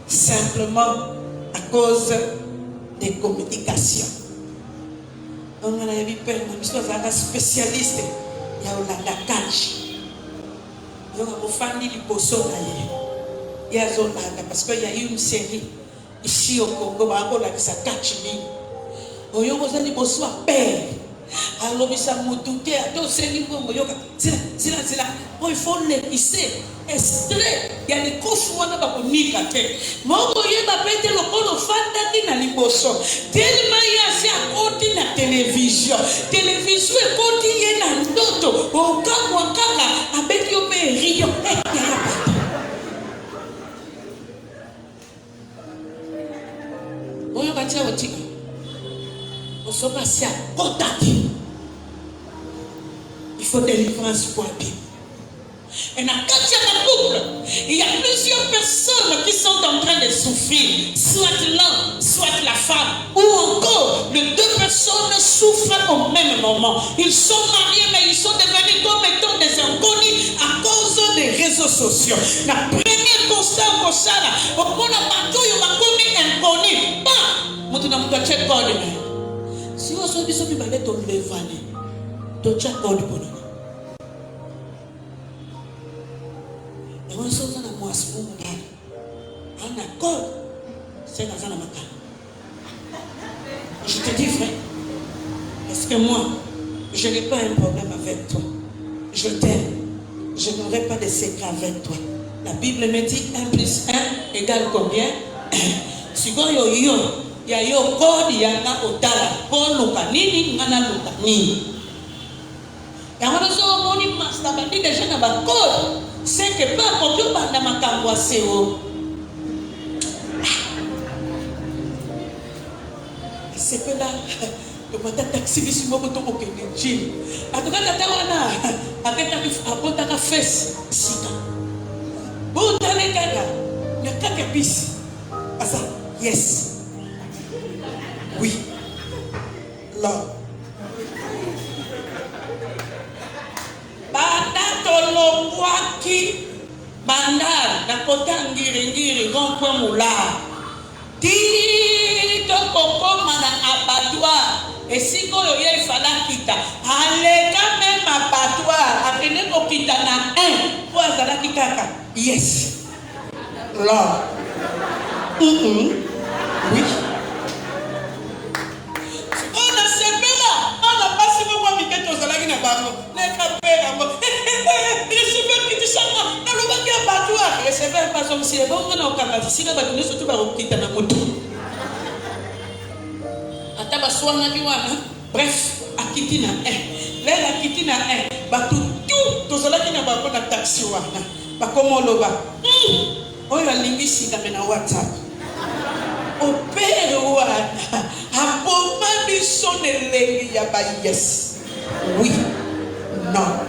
simplement à cause des communications. On a vu peur, nous sommes un spécialiste. Il y a un catch. Il y a un famille qui pose il y a parce qu'il y a eu une série ici au Congo, ça catch. Il y a un père. Alors, ça m'a douté à tous ces niveaux. Il faut l'épicer. Extrait. Il y a des couches où on a pas de café. Moi, je vais péter le col au fanda dans les boissons. Tellement il y a assez à côté de la télévision. Télévision est côté dans d'autres. Au cas où on a avec yo me rio. Moi, je vais dire au tigre. On se passe à contact. Il faut délivrance pour la Bible. Et dans le couple, il y a plusieurs personnes qui sont en train de souffrir. Soit l'homme, soit la femme. Ou encore, les deux personnes souffrent au même moment. Ils sont mariés, mais ils sont devenus comme étant des inconnus à cause des réseaux sociaux. La première constat au Sala, au point de bateau, il y a un inconnu. Pas, je ne sais pas si vous avez besoin de aller dans le vallée, tu as quoi de bon? Et on se dit à moi, c'est mon gars. Un accord, c'est dans un matin. Je te dis vrai, parce que moi, je n'ai pas un problème avec toi. Je t'aime. Je n'aurai pas de secret avec toi. La Bible me dit 1 plus 1 égale combien? 1. Si vous avez il y a eu code, il y a un otala, pour Luka nini, ngana Luka nini. Et on a dit que les déjà dans le code, c'est que pas quand tu vas dans ma camboise, c'est où. C'est que là, le matin taxi, il faut que tu aies un jean. À tout cas, tu as un fesse. Bon, tu as les gars, il y a quelques pistes. Yes. Oui. Là. Banda tolongwaki banda na kota ngiri rompwe mula. Ti to kokoma na abattoir. Et si ko yo ye fala kita, alega même abattoir, akene ko kita na 1 pour azala kikaka. Yes. Là. Oui. Bref, à akiti na lelo akiti na bato tout tozalaki na bango na taxi wana bakoma oloba oyo alingi sikame na WhatsApp opere wana aboma biso nelenge ya bayes oui non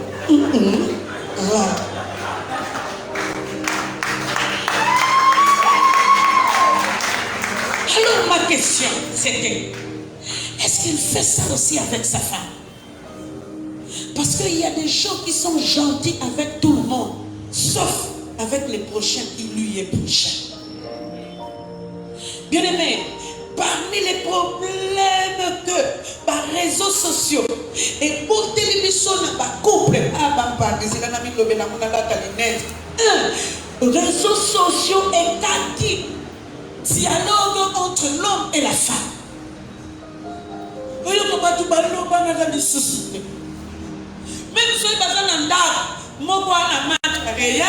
Alors ma question c'était, est-ce qu'il fait ça aussi avec sa femme? Parce qu'il y a des gens qui sont gentils avec tout le monde, sauf avec les prochains qui lui est prochain. Bien aimé, parmi les problèmes que par réseaux sociaux et pour télévision par couple, réseaux sociaux est acquis. Dialogue entre l'homme et la femme. Même si vous avez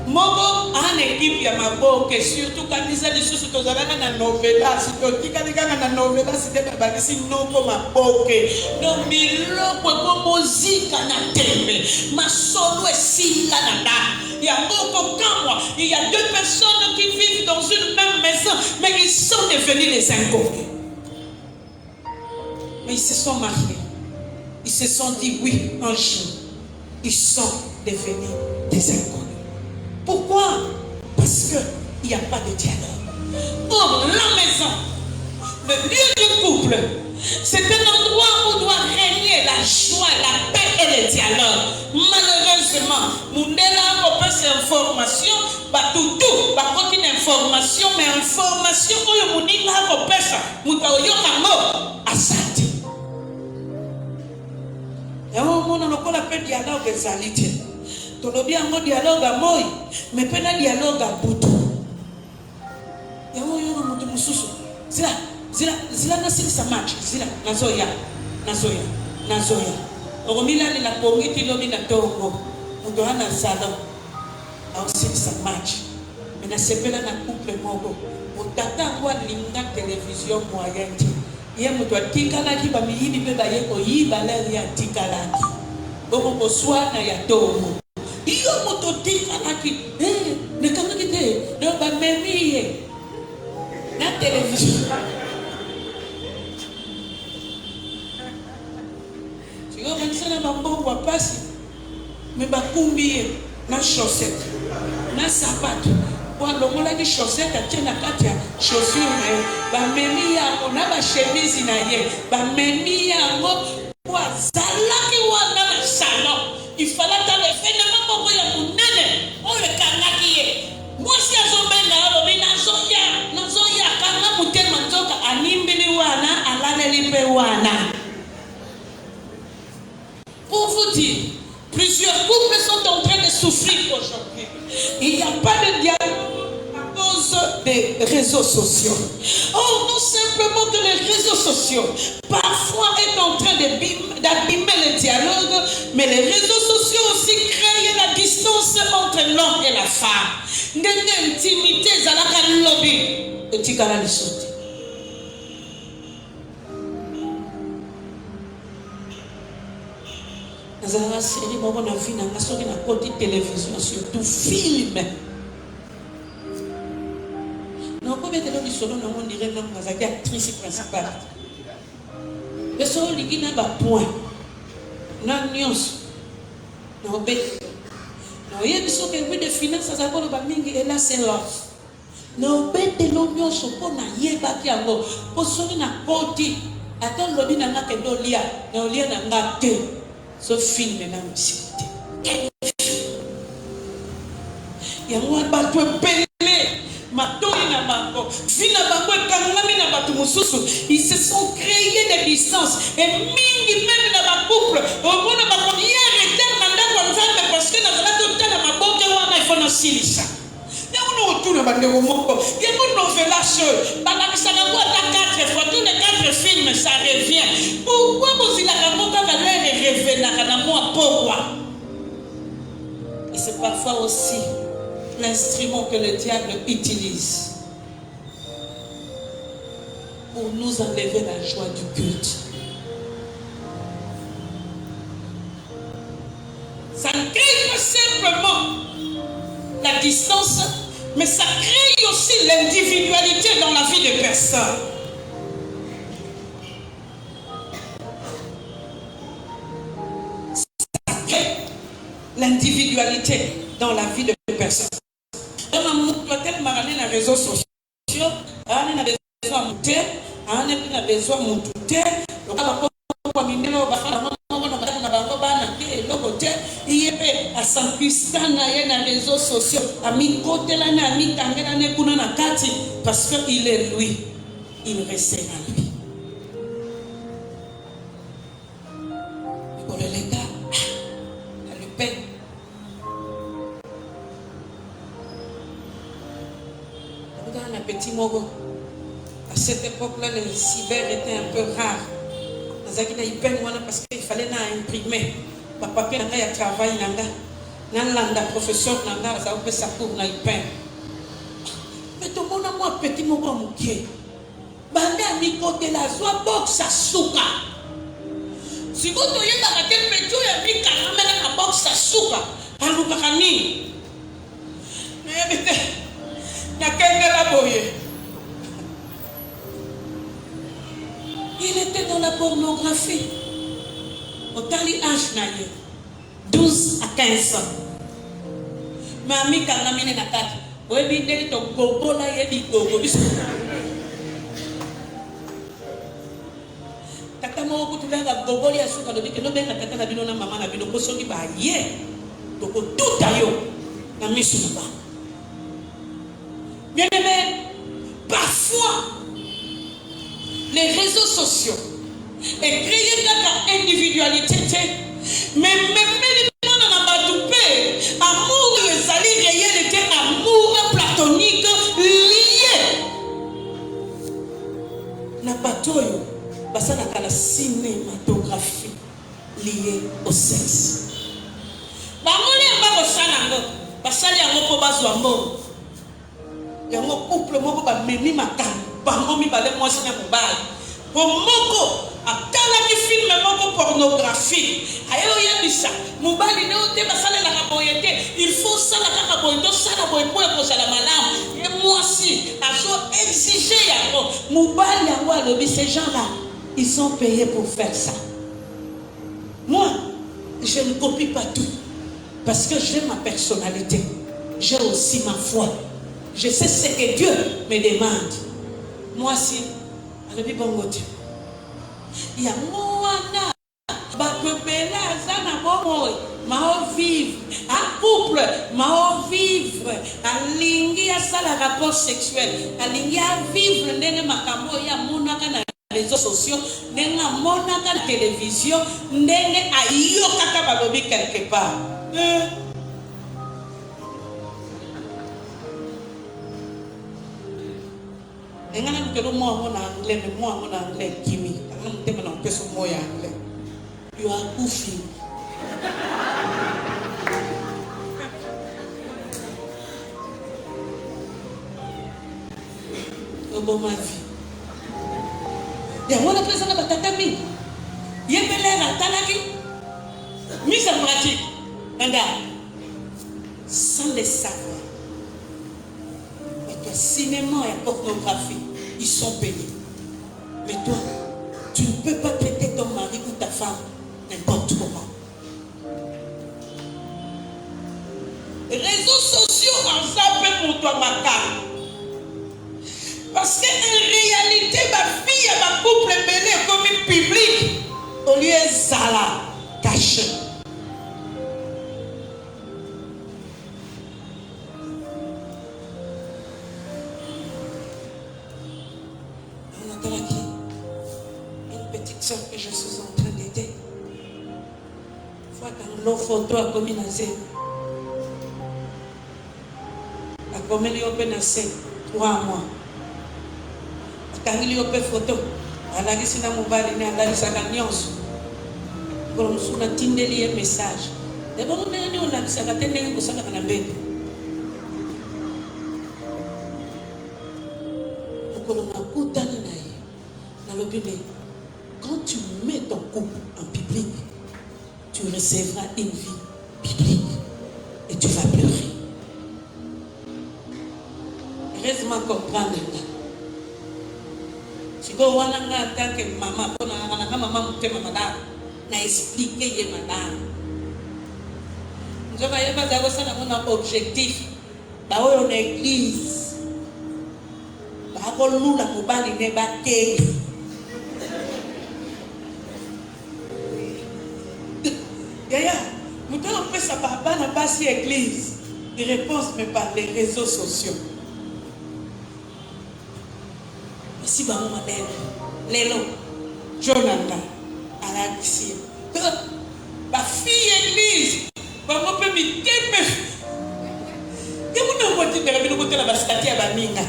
Mogo en équipe ya maboke surtout quand ils ont des choses aux alana na novela si to tika na novela si te ba si noko maboke no miloko ko muzika na tembe masolo esila na da ya moko kamwa il y a deux personnes qui vivent dans une même maison mais ils sont devenus les inconnus. Mais ils se sont mariés, ils se sont dit oui un jour, ils sont devenus des inconnus. Pourquoi? Parce qu'il n'y a pas de dialogue. Or, la maison, le lieu du couple, c'est un endroit où doit régner la joie, la paix et le dialogue. Malheureusement, nous n'avons pas ces informations, tout, une information, mais information, nous n'avons pas ça. Nous avons à Sati. Et on a pas de dialogue et salité. Tolobi ango dialogue à moi, mais pas un dialogue à Boutou. Et on y a un mususu. Zila nasili sa match. Zila nazoya. Oromila ni la pongi tilobi na tongo. Mudohana salon. Ausili sa match. Mais na sepela na couple mogo. Mutata kwa linga télévision moyenne. Ye muto atikala ki ba miyibi pe ba ye ko yiba le ya tikalaki. Bomo boswana ya tongo. Iyo mototika naki ne kama kite no ba memiye na television sio kanisana mambo wa pasi me bakumbi na chaussette na sapato kwa longola ki chaussette atena kati ya chaussure ba memiya na ba chemise na ye ba memiya ngo kwa zalaki wana na salon il fallait le phénomène pour que les mounene on le kanaki moi si azobenga alobi nazoya kanga mutema nzoka animbili wana alaleli pe wana. Pour vous dire, plusieurs couples sont en train de souffrir aujourd'hui. Il n'y a pas de dialogue à cause des réseaux sociaux. Oh, non simplement que les réseaux sociaux parfois est en train d'abîmer le dialogue, mais les réseaux sociaux aussi créent la distance entre l'homme et la femme. L'intimité, c'est la lobby. Et tu as la sauter. Dans la série, on a vu dans la côté télévision, surtout film. Non, comme elle est là, on dirait que c'est l'actrice principale. Mais ça, il y a un point. Non, news. Non, bête. Non, il y a des choses qui de finances, ça s'appelle le et là, c'est love. Non, bête de l'oignon, ce qu'on a yé baki ango. Pour sonner na côté. Attends, l'obi n'a pas que l'olia. L'olia n'a pas que. Ce film est là, monsieur. Il y a un bateau pelé. Ils se sont créés des distances et mingi même dans ma couple au monde ma première étape parce que dans la totale ma boque il faut nous silisa et on autour de ma moko et on novela seul dans la saga quoi 4 fois tous les 4 films ça revient pourquoi vous il a boka va les revenir na moi pourquoi et c'est parfois aussi l'instrument que le diable utilise pour nous enlever la joie du culte. distance, mais ça crée aussi l'individualité dans la vie des personnes. Ça crée l'individualité dans la vie des personnes. Dans les réseaux sociaux, on a besoin de monter, on a besoin de monter, à s'enquistan na réseaux sociaux, à mi-côté-là, à mi-tangela, na kati, parce qu'il est lui, il reste en lui. Pour les gars, à lui peine. Dans un petit mogo, à cette époque-là, le cyber était un peu rare. Parce qu'il fallait imprimer. Papa il y a travail la professeur ça fait sa cour na ipin. Mais tout le monde a moi petit mot mouké. Banda mi côté la joie box à souka. Si vous voyez dans quel métier il y a mis caramel à box à souka. Alou kakani. Mais na quel la boye. Il était dans la pornographie. Au tali âge naïe, 12 à 15 ans. Mami quand la mine na tati, oui bi deli to gogo la ye bi gogo biso. Tata mo ko tulanga gogo ya suka do ke no benga tata na bino na mama na bino ko soki ba ye. To ko tutayo na misu ba. Bien aimé, parfois les réseaux sociaux et créer une individualité, mais même dans la badoupé, amour les alliés réels était amour platonique lié. Na batoyo, basa na la cinématographie liée au sexe. Bamoni amba kosanango, basali yango po bazwa mbo. Yango couple moko ba memi makamba. Bango mi balé moi c'est un mobile. Pour moko atalaki film moko pornographique. Ayo yebisa mobile ne ote basala la kaboyete. Il faut ça la kaboyete, ça la boye pour la madame. Et moi aussi, azo exiger yango. Mobile yango alobi ces gens-là, ils sont payés pour faire ça. Moi, je ne copie pas tout parce que j'ai ma personnalité. J'ai aussi ma foi. Je sais ce que Dieu me demande. Moi si, alobi bongo Dieu. Il y a moana, bapepela zana bongo, mao vivre, un couple, mao vivre, alingi ya sala rapport sexuel, alingi ya vivre ndenge makambo ya monaka na réseaux sociaux, ndenge monaka na télévision, ndenge ayokaka balobi quelque part. Et quand on dit moi en anglais, mais moi en anglais, Kimi, quand on dit on peut se moi en anglais, you are goofy. Au bon ma vie. Et moi la présence de Batatami, il y a bel air à Talaki, mise en pratique. Regarde, sans les savoir. Cinéma et pornographie, ils sont payés. Mais toi, tu ne peux pas traiter ton mari ou ta femme n'importe comment. Réseaux sociaux en zappent pour toi, ma carte. Parce qu'en réalité, ma fille et ma couple mêlé comme un public, au lieu de Zala, caché. Une petite soeur que je suis en train d'aider. Fois quand l'eau photo a commis dans scène. A commis l'eau 3 mois. Quand il y a une photo, elle a dit que mobile, elle a dit que quand on a tindé un message. D'abord, on a dit que on a dit que ça a été quand tu mets ton couple en public, tu recevras une vie biblique et tu vas pleurer. maman comprendre. Si vous avez en tant que maman, maman n'a expliqué madame. Nous avons un objectif. Dans l'église, nous la mobile n'est pas d'ailleurs, nous avons fait ça par rapport à la base église. Des réponses, mais par les réseaux sociaux. Merci, maman, madame. Lélo, Jonathan, Alexis. Ma fille église, maman peut me dire, que vous n'avez pas dit que vous avez la basket à Baminga.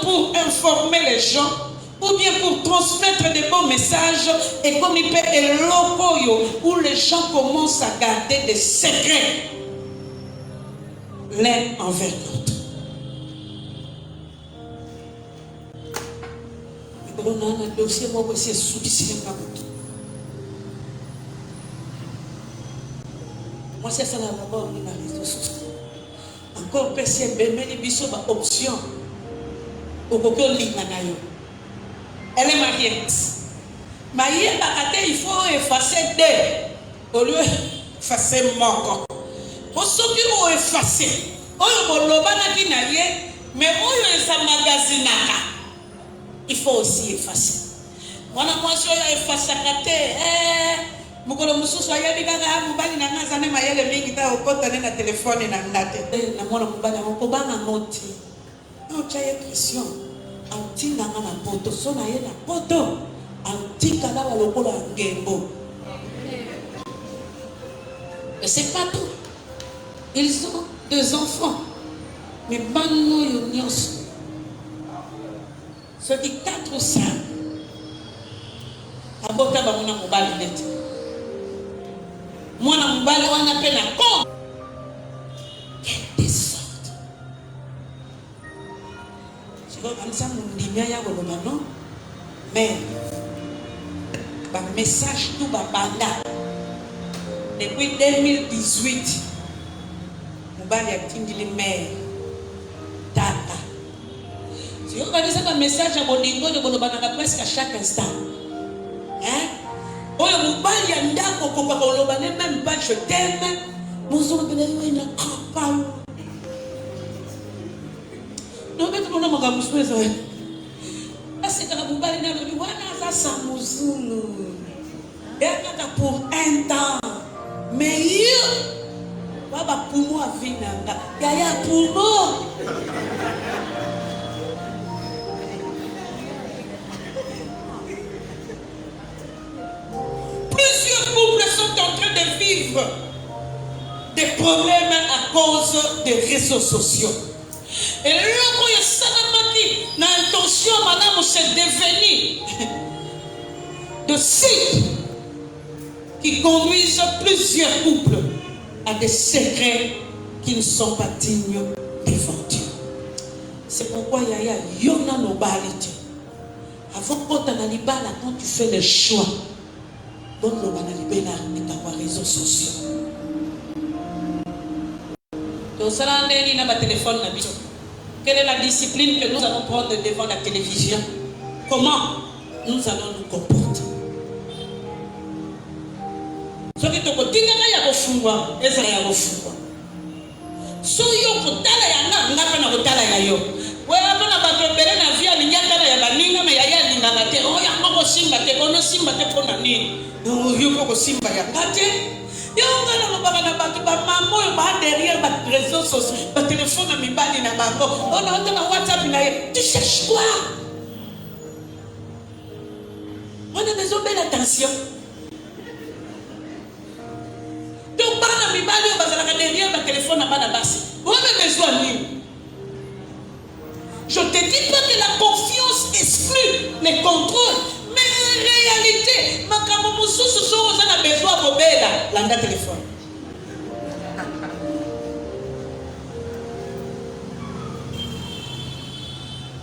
Pour informer les gens ou bien pour transmettre des bons messages et comme il peut où les gens commencent à garder des secrets l'un envers l'autre. On a un dossier moi aussi sous-dessiné. Moi c'est ça la d'abord on a les réseaux sociaux. Encore PC bemeli biso ba option. Elle est mariée. Mariée, il faut effacer deux. Au lieu d'effacer mort. Pour ceux qui ont effacé, mais il faut aussi effacer. Moi, je suis effacé. Pression. Antinga na poto, sona ye na poto. Antika na walokola ngembo. Mais c'est pas tout. Ils ont 2 enfants. Mais banno yonyos. Ce qui 4 ou 5. Abota ba mona mobali net. Mwana mobali wana pe na kon. Mais le message tout banda depuis 2018 mobali atindili mère tata si vous regardez ça message à bolingo de bolobana presque à chaque instant hein oyo mobali ya ndako kokaka olobane même pas je t'aime mozo bela yo na campagne. Non, mais tout le monde a besoin de ça. C'est que la boubale n'a pas dit, voilà, ça, ça mouzoulou. Et là, pour un temps. Mais il y a pour moi, il y a pour moi. Plusieurs couples sont en train de vivre des problèmes à cause des réseaux sociaux. Et là, l'intention, madame, c'est devenu de sites qui conduisent plusieurs couples à des secrets qui ne sont pas dignes devant Dieu. C'est pourquoi il y a Yona Nobalite. Avant quand tu fais le choix, donc le banalibéna est à les réseaux sociaux. Donc ça là, on a un téléphone. Quelle est la discipline que nous allons prendre devant la télévision? Comment nous allons nous comporter? Ce qui te dit, il y a un fouet, et ça y a un fouet. So yo kotala ya ngapa na kotala ya yo. Wewe hapa na batobele na via linyaka ya baninga me ya lingana te. Oh ya ngoko simba te, ono simba te pona nini? Yo ko simba ya ngate. Yo ngana mabaka na batu ba mambo yo ba derrière ba réseaux sociaux, ba téléphone na mibali na bango. On a na WhatsApp na ye. Tu cherches quoi? On a besoin de l'attention. Donc, bana mibali yo bazalaka derrière ba téléphone na bana basi. On a besoin de lui. Je te dis pas que la confiance exclut les contrôles, mais en réalité, ma camoufle on a besoin de bébé là, téléphone.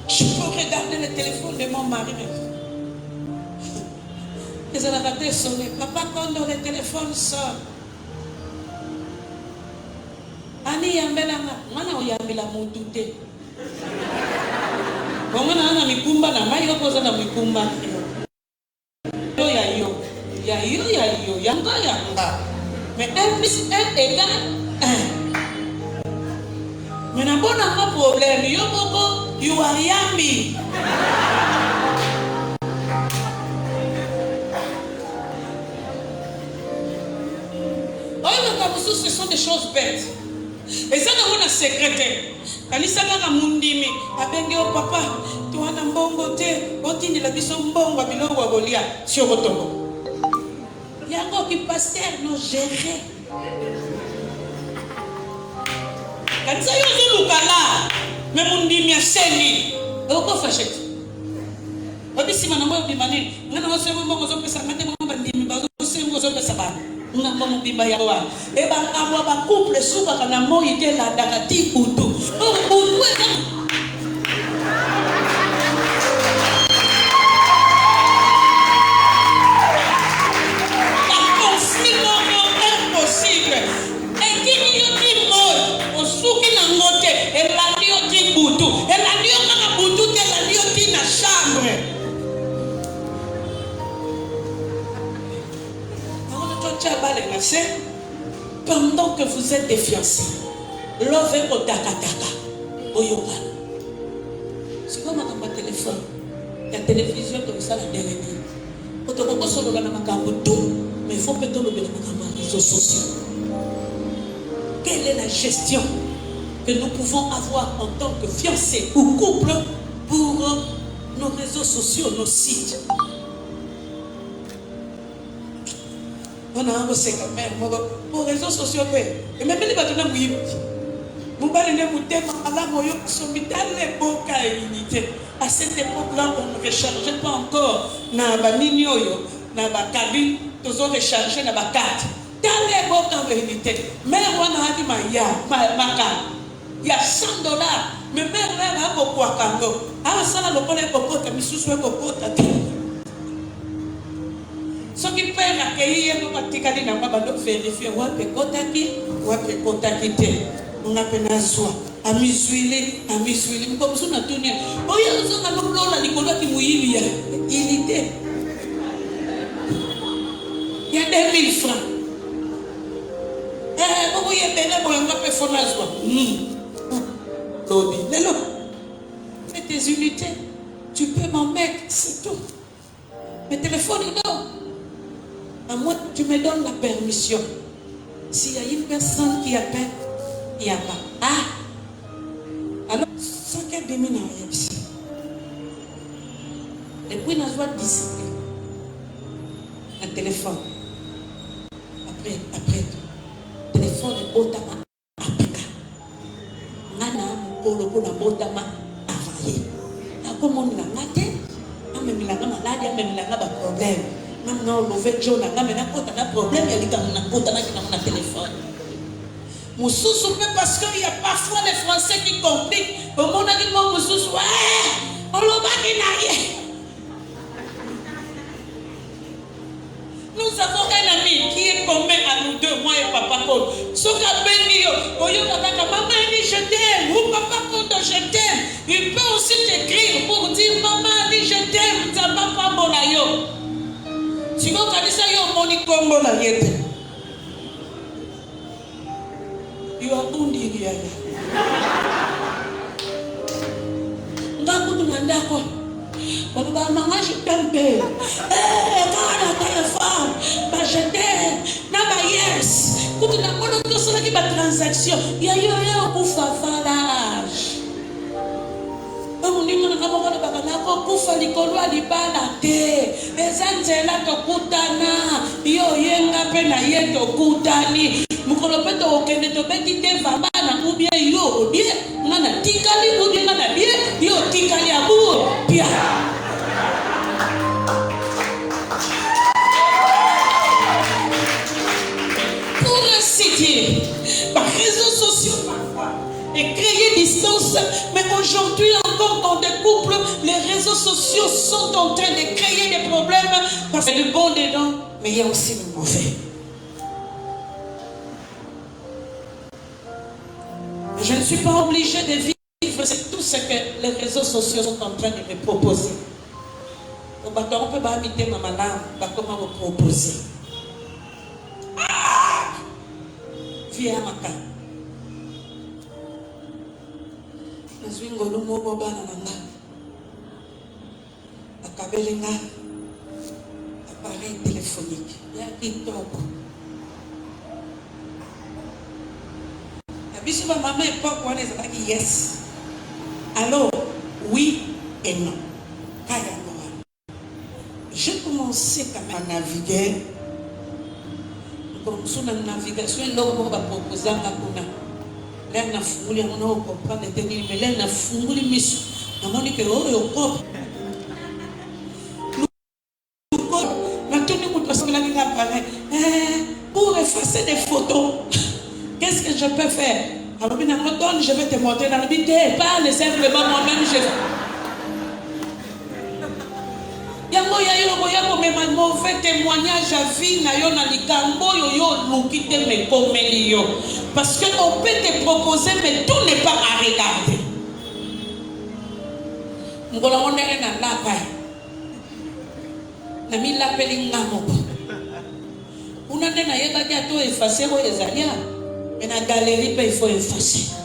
Je peux regarder le téléphone de mon mari. ils ont raté sonné. Papa, quand le téléphone sonne, Ani yambelanga, mana oyambila muntu te. Bongana ana mikumba na mai yokoza na mikumba. Yo yanga. Mais 1 plus 1 égale 1. Mais n'a pas de problème, yo boko, you are yambi. Ce sont des choses bêtes. Et ça, on a secrétaire. Kalisa kaka mundimi, abenge o papa, tu wana mbongo te, otindi la biso mbongo biloko wa golia, si okotongo. Yango ki pasteur no gérer. Kalisa yo zulukala, me mundimi aseni. Oko fachete. Obisi manambo bimani, ngana wase mbongo zo pesa ngate mbongo ndimi bazo sengo zo pesa ba. Ngamba mubimba yawa eba kamwa ba couple suka kana moyi te la dakati kutu uwe la conflit impossible et qui ni mo osuki na ngote et la dio ti kutu et la dio kana kutu te la dio ti na chambre. Pendant que vous êtes des fiancés, l'ove au takataka, au yoga. C'est comme un téléphone, la télévision comme ça la dernière. Quand on peut solo la makambo tout, mais il faut peut-être le makambo réseaux sociaux. Quelle est la gestion que nous pouvons avoir en tant que fiancés ou couple pour nos réseaux sociaux, nos sites? On a un pour les réseaux sociaux. Et même les bâtiments, vous parlez de vous thème à la moyo, dans l'époque à unité. À cette époque-là, on ne rechargeait pas encore. Na ba minyoyo, na ba cabine, tous ont rechargé na ba carte. Dans l'époque à unité, mais on a dit ma carte. Il y a $100. Mais même là, on a beaucoup à Kango. Ah, ça là, le collègue cocotte, mais sous le cocotte. Ce qui peut accueillir, nous allons vérifier où est le contacté. On a peine à soi. À m'isuiler. Comme ça, on a tourné. Oh, il y a un peu de Nicolas qui mouille. Il était. Il y a 2000 francs. Vous voyez, on a fait fond à soi. Fais tes unités. Tu peux m'en mettre, c'est tout. Mais téléphone, non. À moi, tu me donnes la permission. S'il y a une personne qui appelle, il n'y a pas. Ah! Alors, ça qu'elle démine en ici. Et puis, on a besoin de discipline. Un téléphone. Après, téléphone est autrement appliqué. Nana, pour le coup, on a autrement availlé. Comment on l'a maté? Même il a maladie, même il a un problème. Maintenant, on veut John, on a un problème, il y a un téléphone. Moussous, parce qu'il y a parfois les Français qui compliquent. Au monde, on dit, Moussous, ouais, on l'a pas qui. Nous avons un ami qui est commun à nous deux, moi et Papa Paul. Ce qu'a béni, maman dit je t'aime, ou Papa Paul je t'aime. Il peut aussi t'écrire pour dire maman dit je t'aime, ça va pas bon là yo. Si vous avez ça, yo moni combo la yete. You are undi riaya. Ngaku tunandako. Papa maman je t'aime. Quand la téléphone, bah je t'aime. Naba yes. Quand tu n'as pas de cela qui va transaction, ya yo pour favalage. Kufa likolo libala te ezanzela tokutana yo yenga pe na ye tokutani mukolo pe tokende tobeti te vambana ou bien yo bien ngana tikali ou bien ngana bien yo tikali abu bien. Pour ainsi dire, par réseaux sociaux parfois et créer distance, mais aujourd'hui encore encore dans des couples, les réseaux sociaux sont en train de créer des problèmes parce qu'il y a du bon dedans, mais il y a aussi le mauvais. Je ne suis pas obligée de vivre tout ce que les réseaux sociaux sont en train de me proposer. On peut pas habiter ma malade, comment me proposer. Viens à ma carte. Nazwingolo moko bana nanga. Akabelenga. Appareil téléphonique. Ya kitoko. Abisu ba maman époque on les a dit yes. Alors oui et non. Kaya noa. J'ai commencé quand même à naviguer. Comme sur la navigation, là on va proposer à kuna. Là on a foulé, on a comprendre les techniques, mais là on a foulé mission. On a dit que oh yo cop. Maintenant nous passons là qui apparaît. Pour effacer des photos, qu'est-ce que je peux faire? Alors bien donne, je vais te montrer dans le vidéo. Parle simplement moi-même je. Yango ya yo yako mema mauvais témoignage à vie na yo na likambo yo lukite me komeli yo parce que on peut te proposer mais tout n'est pas à regarder. Ngola on est na lapa na mi lapeli ngamo una nena yeba dia to effacer o ezalia mais na galerie pa il faut effacer.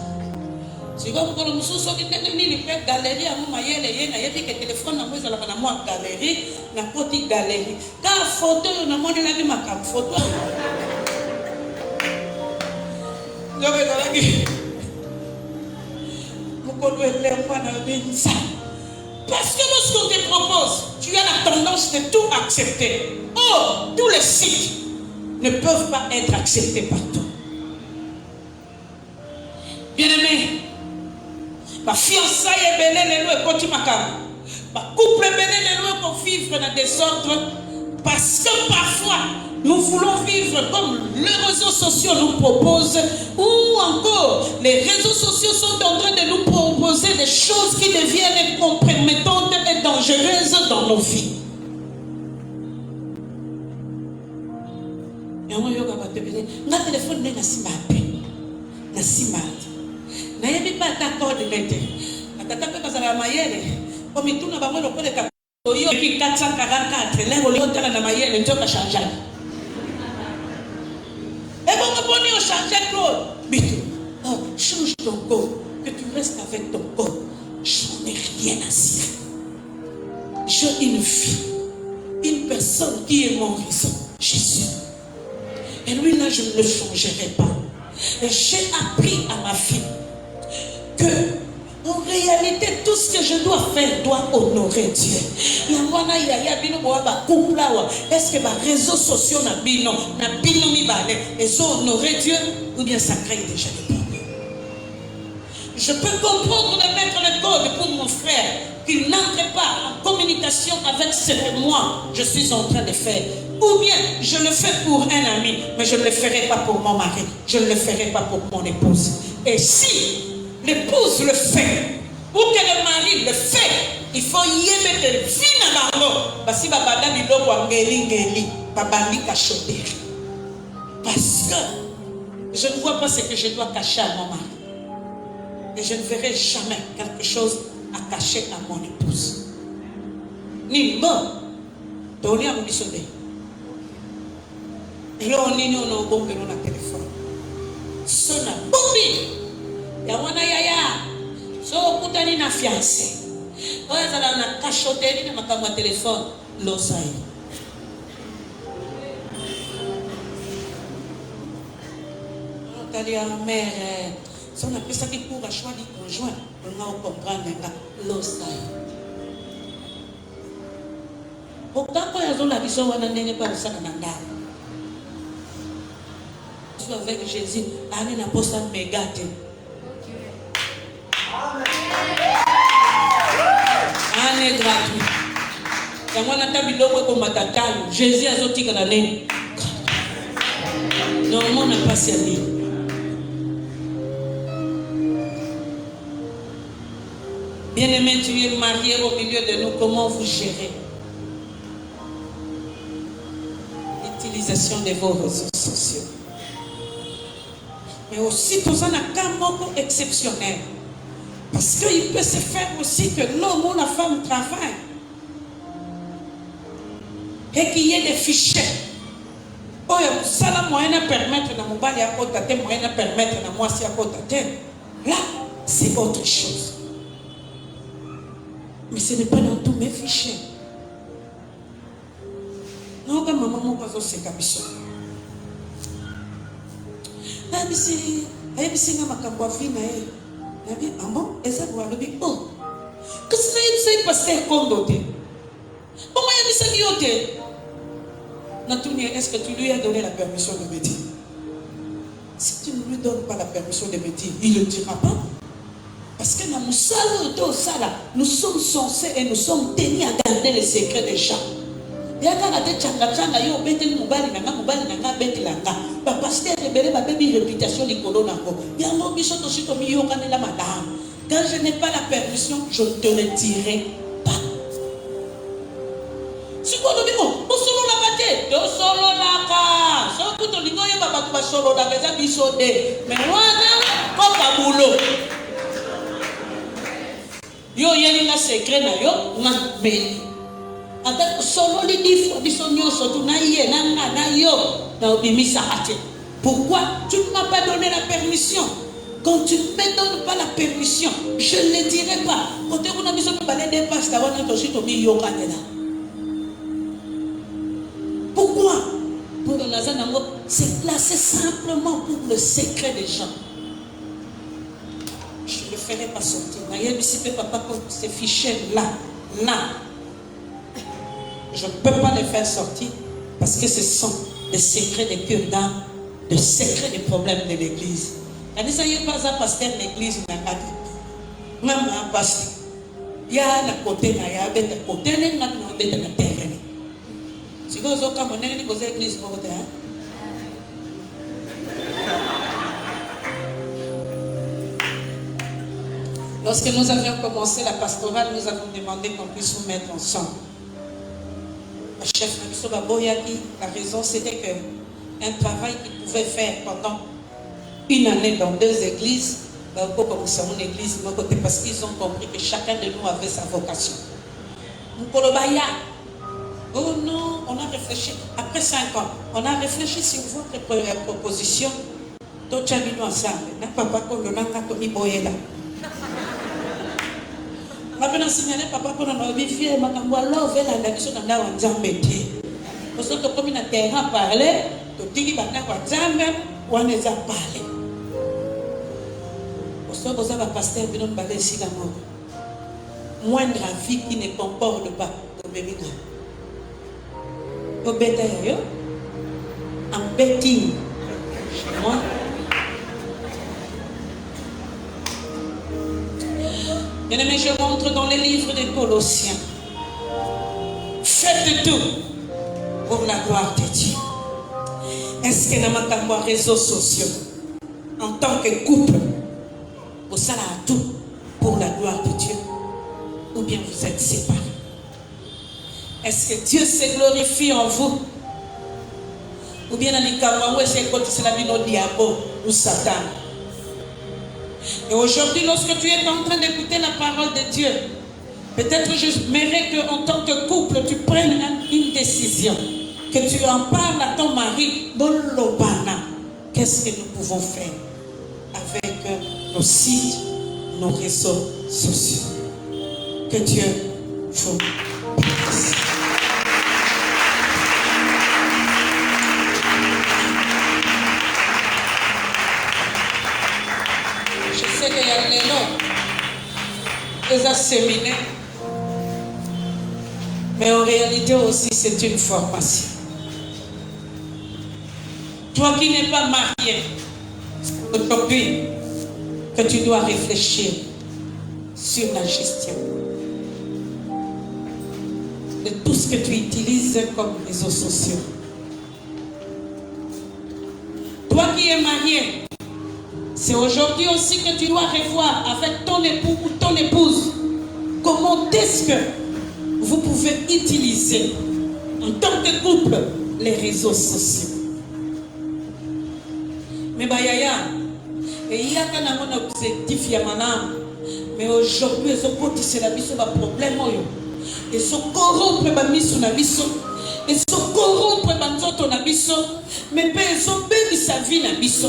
Si vous avez un souci qui est une galerie, vous avez un téléphone, vous avez une galerie, une petite galerie. Quand la photo, vous avez une photo. Parce que lorsqu'on te propose, tu as la tendance de tout accepter. Oh, tous les sites ne peuvent pas être acceptés par toi. Bien-aimé, ma fiançaille est belle, les lois et ma couple est belle, les lois pour vivre dans des ordres. Parce que parfois, nous voulons vivre comme les réseaux sociaux nous proposent, ou encore les réseaux sociaux sont en train de nous proposer des choses qui deviennent compromettantes et dangereuses dans nos vies. Ma téléphone n'est pas si mal. Je ne sais pas d'accord de l'aider. Je ne sais pas si je comme tout le monde qui 444, là, on est dans la maille, on a changé. Et bon, on change de code. Mais oh, change ton code, que tu restes avec ton code. Je n'ai rien à dire. J'ai une fille, une personne qui est mon raison, Jésus. Et lui, là, je ne le changerai pas. Et j'ai appris à ma fille que, en réalité, tout ce que je dois faire doit honorer Dieu. Est-ce que les réseaux sociaux honorer Dieu ou bien ça crée déjà des problèmes? Je peux comprendre de mettre le code pour mon frère qu'il n'entre pas en communication avec ce que moi je suis en train de faire. Ou bien je le fais pour un ami, mais je ne le ferai pas pour mon mari, je ne le ferai pas pour mon épouse. Et si l'épouse le fait, ou que le mari le fait, il faut y mettre vie dans la mort. Parce que je ne vois pas ce que je dois cacher à mon mari. Et je ne verrai jamais quelque chose à cacher à mon épouse. Ni moi, donner à mon missionnaire. Et là, on est dans le téléphone. Sona, bombi. Yawana yaya. So, kutani na fiancé. Oya zala na cachoterie na makamba téléphone. L'osaï. On a dit à ma mère, si on a pris ça qui court à choix du conjoint, on va comprendre l'osaï. Pourtant, quand ils ont la vision, on n'a pas ça dans la avec Jésus, allez n'a pas ça me gâter. Année gratuit. Et moi, on a mis l'eau comme matatalu. Jésus a sorti dans l'année. Non, on n'a pas servi. Bien-aimé, tu es marié au milieu de nous. Comment vous gérez l'utilisation de vos réseaux sociaux? Mais aussi, tout un cas exceptionnel. Parce qu'il peut se faire aussi que l'homme ou la femme travaille. Et qu'il y ait des fichiers. Oh, ça la moyenne à permettre de mobile à côté, moyenne à permettre de moi si à côté. Là, c'est autre chose. Mais ce n'est pas dans tous mes fichiers. Non, comme maman m'a dit c'est capichon. Ah, mais c'est ma cambouafine. Ah bon, et ça doit le dire. Oh, que c'est passé comme d'autres. Comment il y a des salutés? Est-ce que tu lui as donné la permission de médire? Si tu ne lui donnes pas la permission de médire, il ne le dira pas. Parce que nous sommes censés et nous sommes tenus à garder les secrets des gens. Il y a des gens qui ont été en train de pasteur rebelle ma bébé réputation de colonna. Il y a un homme qui sont aussi comme il y a la madame. Quand je n'ai pas la permission, je ne te retirerai pas. Si vous avez dit, oh, solo la bataille, do solo la ka. So vous te dites, il y a pas solo la ka, biso de. Mais voilà, comme boulot. Yo yeli na secret na yo na meli. Ata solo li difo biso nyoso tu na ye na yo na obimisa ate. Pourquoi tu ne m'as pas donné la permission? Quand tu ne me donnes pas la permission, je ne le dirai pas. Quand on a besoin de parler des pastes, pourquoi? Pour le Nazan, c'est placé simplement pour le secret des gens. Je ne le ferai pas sortir. Papa, ces fichiers-là, je ne peux pas les faire sortir parce que ce sont des secrets des cœurs d'âme, des secrets des problèmes de l'église. Il n'y a pas un pasteur de l'église, même un pasteur. Il y a un côté, il y a un côté, il y a un côté. Si vous avez un côté, vous avez l'église. Lorsque nous avions commencé la pastorale, nous avons demandé qu'on puisse nous mettre ensemble. Le chef Nabiso Baboyaki, la raison c'était qu'un travail qu'il pouvait faire pendant une année dans 2 églises, comme une église, parce qu'ils ont compris que chacun de nous avait sa vocation. Oh non, on a réfléchi. Après 5 ans, on a réfléchi sur votre proposition. Donc, tu as mis nous ensemble. N'a pas qu'on a commis Boyela. On a signalé papa qu'on a vérifié, on a lové la nation dans la Nzambéti. Parce que comme il a terrain parlé, tu dis qu'il va Nzambé, on les a parlé. Parce que vous avez un pasteur qui nous parle ici la mort. Moindre vie qui ne comporte pas de bébé. Au bétail, en betting. Bien-aimé, je montre dans les livres des Colossiens. Faites tout pour la gloire de Dieu. Est-ce que nous avons des réseaux sociaux en tant que couple? Vous savez tout pour la gloire de Dieu? Ou bien vous êtes séparés? Est-ce que Dieu se glorifie en vous? Ou bien c'est la vie de diable ou Satan? Et aujourd'hui, lorsque tu es en train d'écouter la parole de Dieu, peut-être je mérite qu'en tant que couple, tu prennes une décision, que tu en parles à ton mari dans l'obana. Qu'est-ce que nous pouvons faire avec nos sites, nos réseaux sociaux? Que Dieu vous bénisse. Je sais qu'il y a les noms, les asséminés, mais en réalité aussi c'est une formation. Toi qui n'es pas marié, c'est aujourd'hui que tu dois réfléchir sur la gestion de tout ce que tu utilises comme réseaux sociaux. Toi qui es marié, c'est aujourd'hui aussi que tu dois revoir avec ton époux ou ton épouse comment est-ce que vous pouvez utiliser en tant que couple les réseaux sociaux. Mais Bayaya, et il y a un objectif Yamana, mais aujourd'hui, c'est la mission d'un problème. Et se corrompre la mission na biso, et se corrompre banzoto na biso, mais ils ont béni sa vie na biso.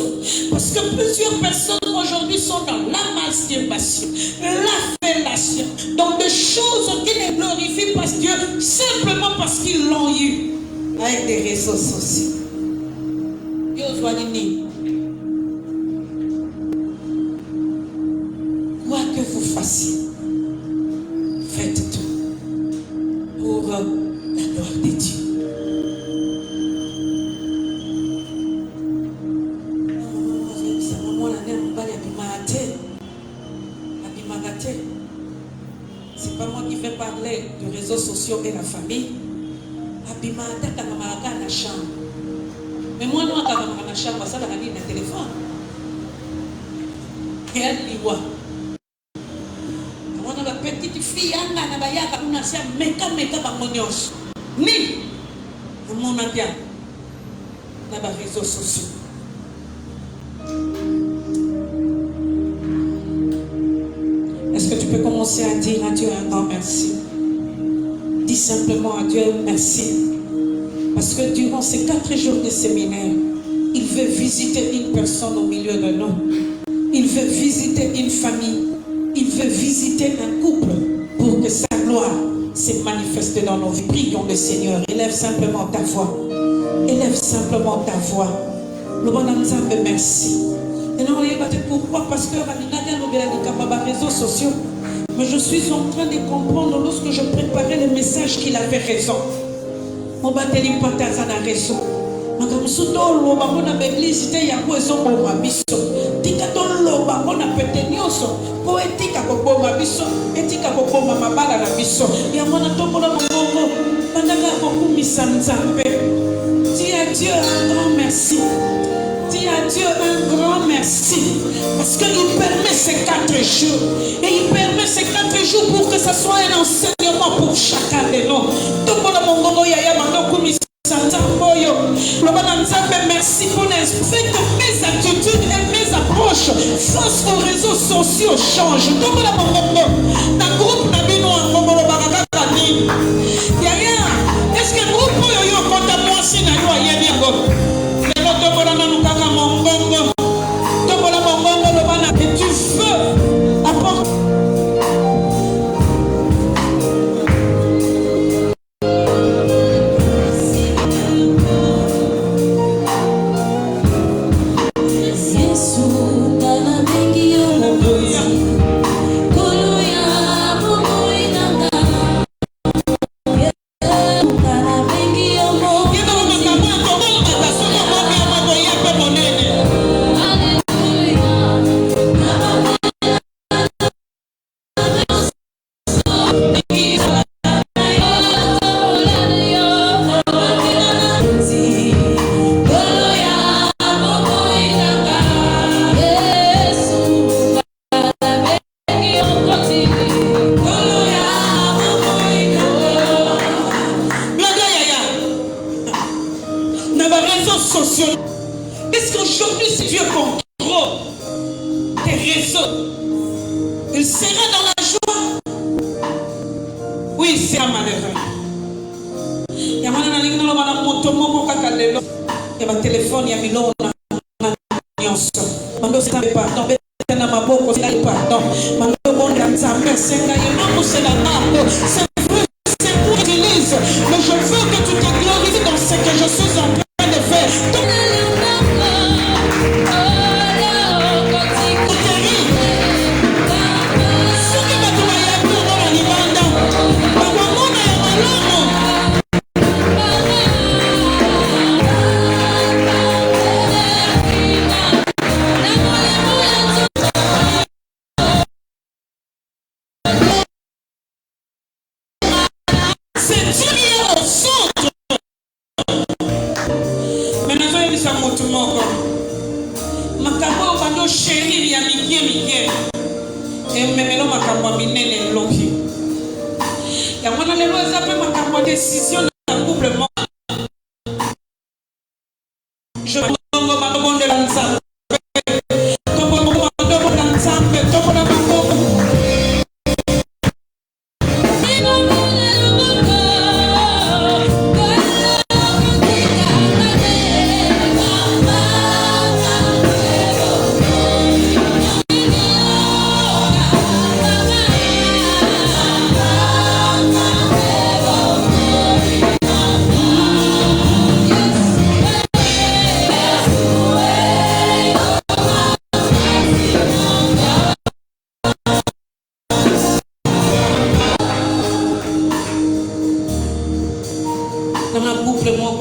Parce que plusieurs personnes aujourd'hui sont dans la masturbation, la fellation, dans des choses qui ne glorifient pas Dieu, simplement parce qu'ils l'ont eu avec des réseaux sociaux. Quoi que vous fassiez, faites tout pour la gloire de Dieu. C'est pas moi qui vais parler de réseaux sociaux et la famille. Mais moi, non, dans la chambre, ça, dans la téléphone. Et elle dit, ouais. La petite fille, on a meka ni mon bien dans les réseaux sociaux. Est-ce que tu peux commencer à dire à Dieu un grand merci? Dis simplement à Dieu merci. Parce que durant ces 4 jours de séminaire, il veut visiter une personne au milieu de nous. Il veut visiter une famille. Il veut visiter un couple pour que sa gloire se manifeste dans nos vies. Prions le Seigneur. Élève simplement ta voix. Élève simplement ta voix. Le bon ensemble, merci. Et non, pourquoi? Parce que les réseaux sociaux. Mais je suis en train de comprendre lorsque je préparais le message qu'il avait raison. Mon bateli pataza na raison. Makamsuto lo bamona l'église te ya ko ezo boma biso. Tika to lo bamona pete nyoso. Ko etika ko boma biso, etika ko boma mabala na biso. Ya mona to bona mongo bandaka ko kumisa nzambe. Dis à Dieu un grand merci. Dis à Dieu un grand merci. Parce qu'il permet ces 4 jours. Et il permet ces 4 jours pour que ce soit un enseignement pour chacun de nous. To bona mongo ya ya mando kumisa. Merci pour fait que mes attitudes et mes approches face aux réseaux sociaux changent. Donc la dans groupe n'a est-ce que le groupe yo konta moi si na yo yebi ngo le moto bona na nukaka mongongo to bona mongongo lo bana que tu veux apporter est-ce qu'aujourd'hui, si Dieu contrôle tes réseaux, il sera dans la joie? Oui, il sera malheureux. Il y a un téléphone, il y a mais je veux que tu te glorifies dans ce que je suis en train de faire. Chérie, il y a migué. Et même là, ma campagne n'est pas Il y a ma décision dans le couple. Je me demande de l'ensemble.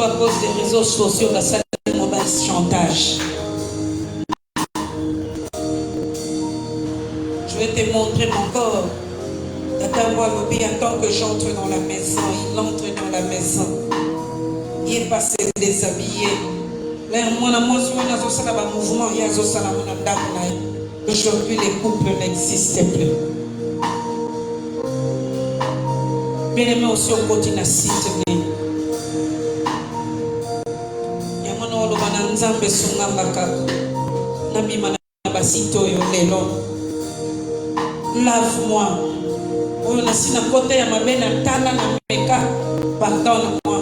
À cause des réseaux sociaux, la salle de mauvais chantage. Je vais te montrer mon corps. D'attends-moi, Lobi, attend que j'entre dans la maison. Il entre dans la maison. Il est passé déshabillé. Là, mouvement, aujourd'hui, les couples n'existent plus. Bien aimé aussi, on continue à citer. Nzambe sungambaka nabima na basito yo lelo. Lave-moi. Oyo nasina kote ya mabena tala na meka. Pardonne-moi.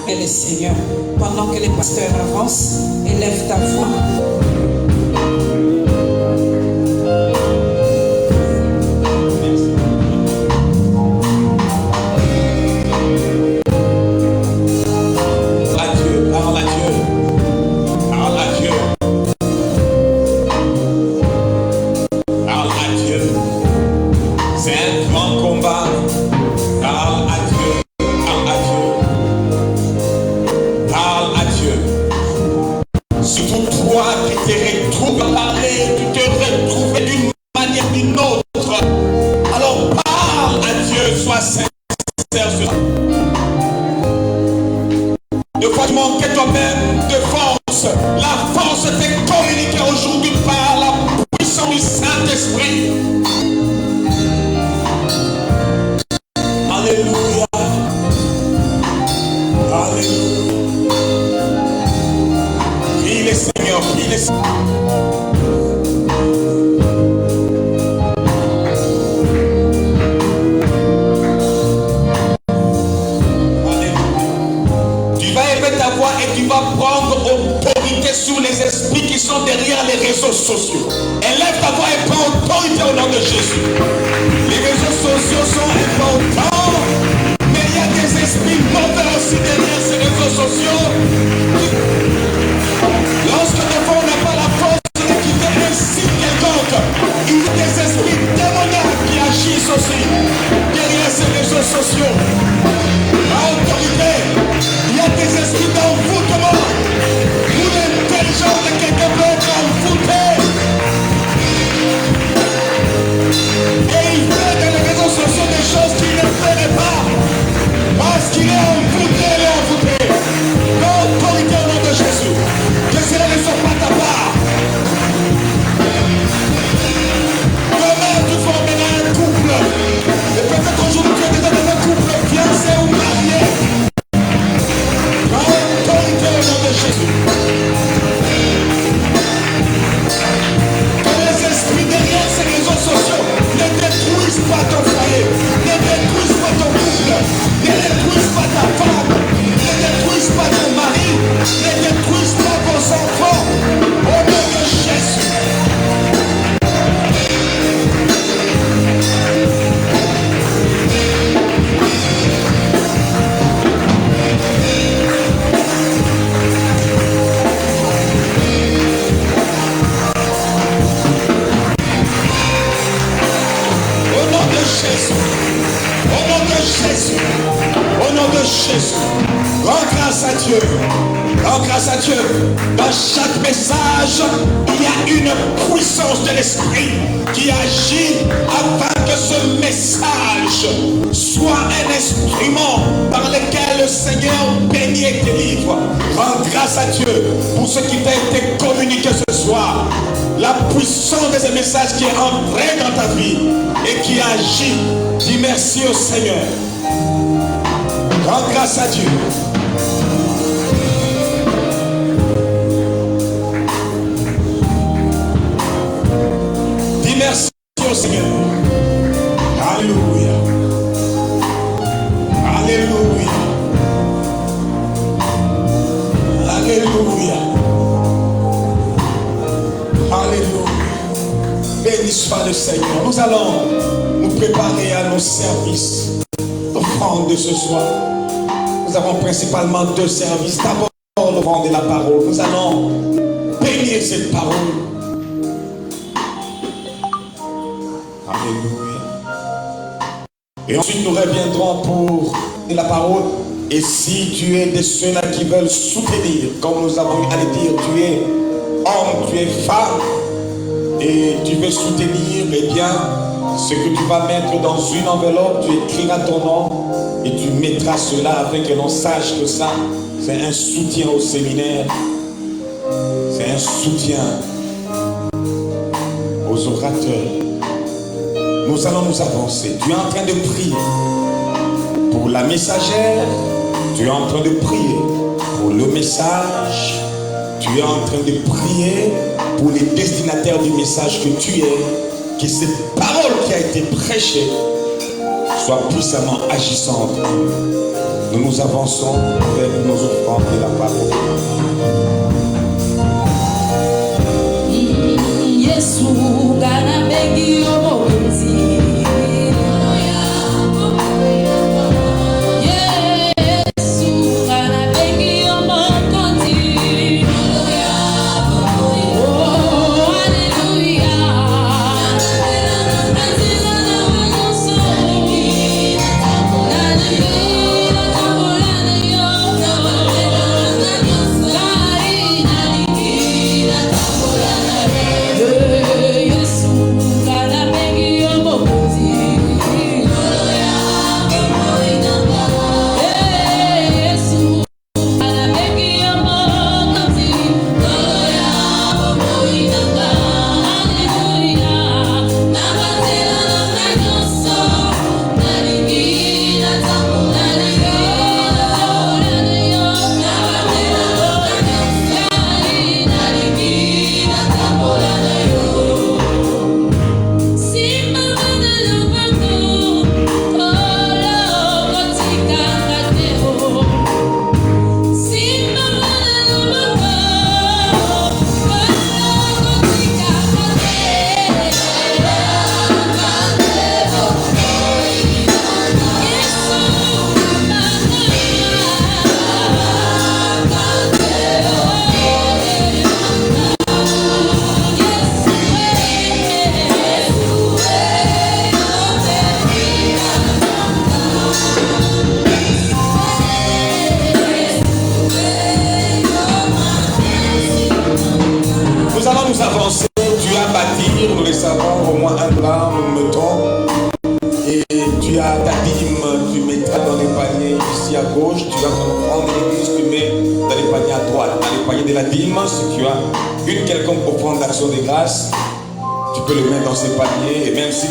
Mais le Seigneur, pendant que les pasteurs avancent, élève ta voix. Qui est entré dans ta vie et qui agit. Dis merci au Seigneur. grâce à Dieu. Dis merci au Seigneur. Alléluia. Alléluia. Alléluia. Alléluia. Béni soit le Seigneur. Nous allons nous préparer à nos services d'offrande de ce soir. Nous avons principalement deux services. D'abord, l'offrande de la parole. Nous allons bénir cette parole. Alléluia. Et ensuite, nous reviendrons pour la parole. Et si tu es de ceux-là qui veulent soutenir, comme nous avons eu à le dire, tu es homme, tu es femme, et tu veux soutenir, eh bien, ce que tu vas mettre dans une enveloppe, tu écriras ton nom et tu mettras cela afin que l'on sache que ça, c'est un soutien au séminaire, c'est un soutien aux orateurs. Nous allons nous avancer. Tu es en train de prier pour la messagère, tu es en train de prier pour le message, tu es en train de prier pour les destinataires du message que tu es, que cette parole qui a été prêchée soit puissamment agissante. Nous nous avançons vers nos offrandes de la parole.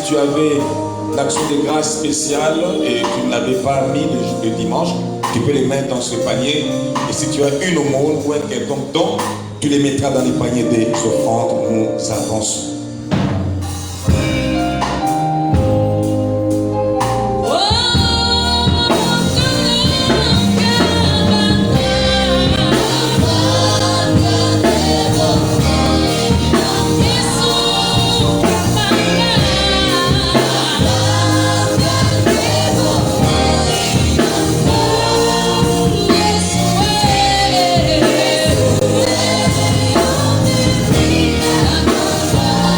Tu avais l'action de grâce spéciale et tu ne l'avais pas mis le dimanche, tu peux les mettre dans ce panier. Et si tu as une aumône ou un quelconque don, tu les mettras dans les paniers des offrandes. Nous avançons. Yeah.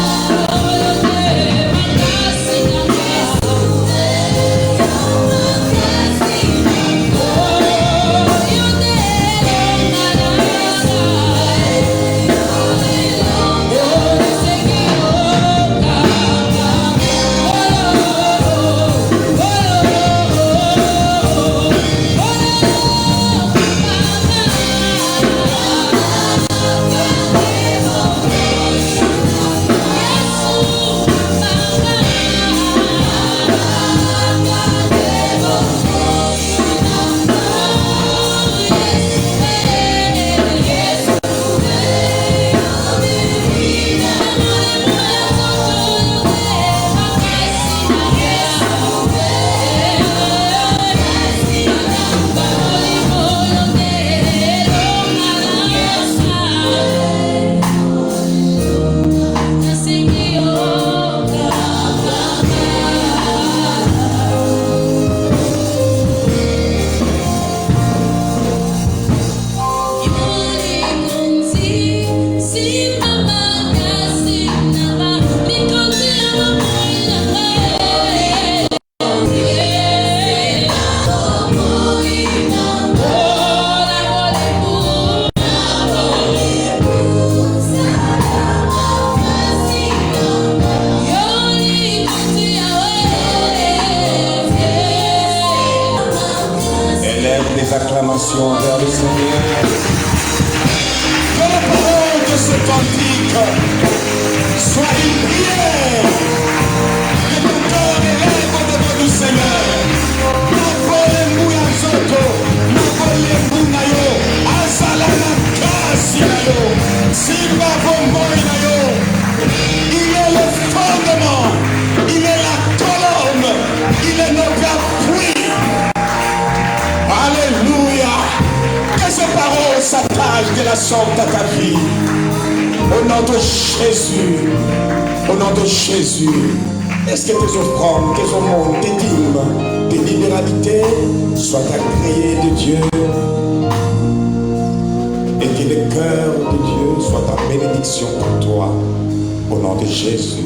des acclamations vers le Seigneur. Que la parole de ce cantique soit une prière que ton cœur élève devant le Seigneur. Napole Mouyazoto, Napole Mounayo, Azalana Kasinayo, Simba Bomboinayo. Il est le fondement, il est la colonne, il est notre appui. Alléluia. Que ces paroles s'attachent de la sorte à ta vie. Au nom de Jésus. Au nom de Jésus. Est-ce que tes offrandes, tes aumônes, tes dîmes, tes libéralités soient agréées de Dieu et que le cœur de Dieu soit en bénédiction pour toi. Au nom de Jésus.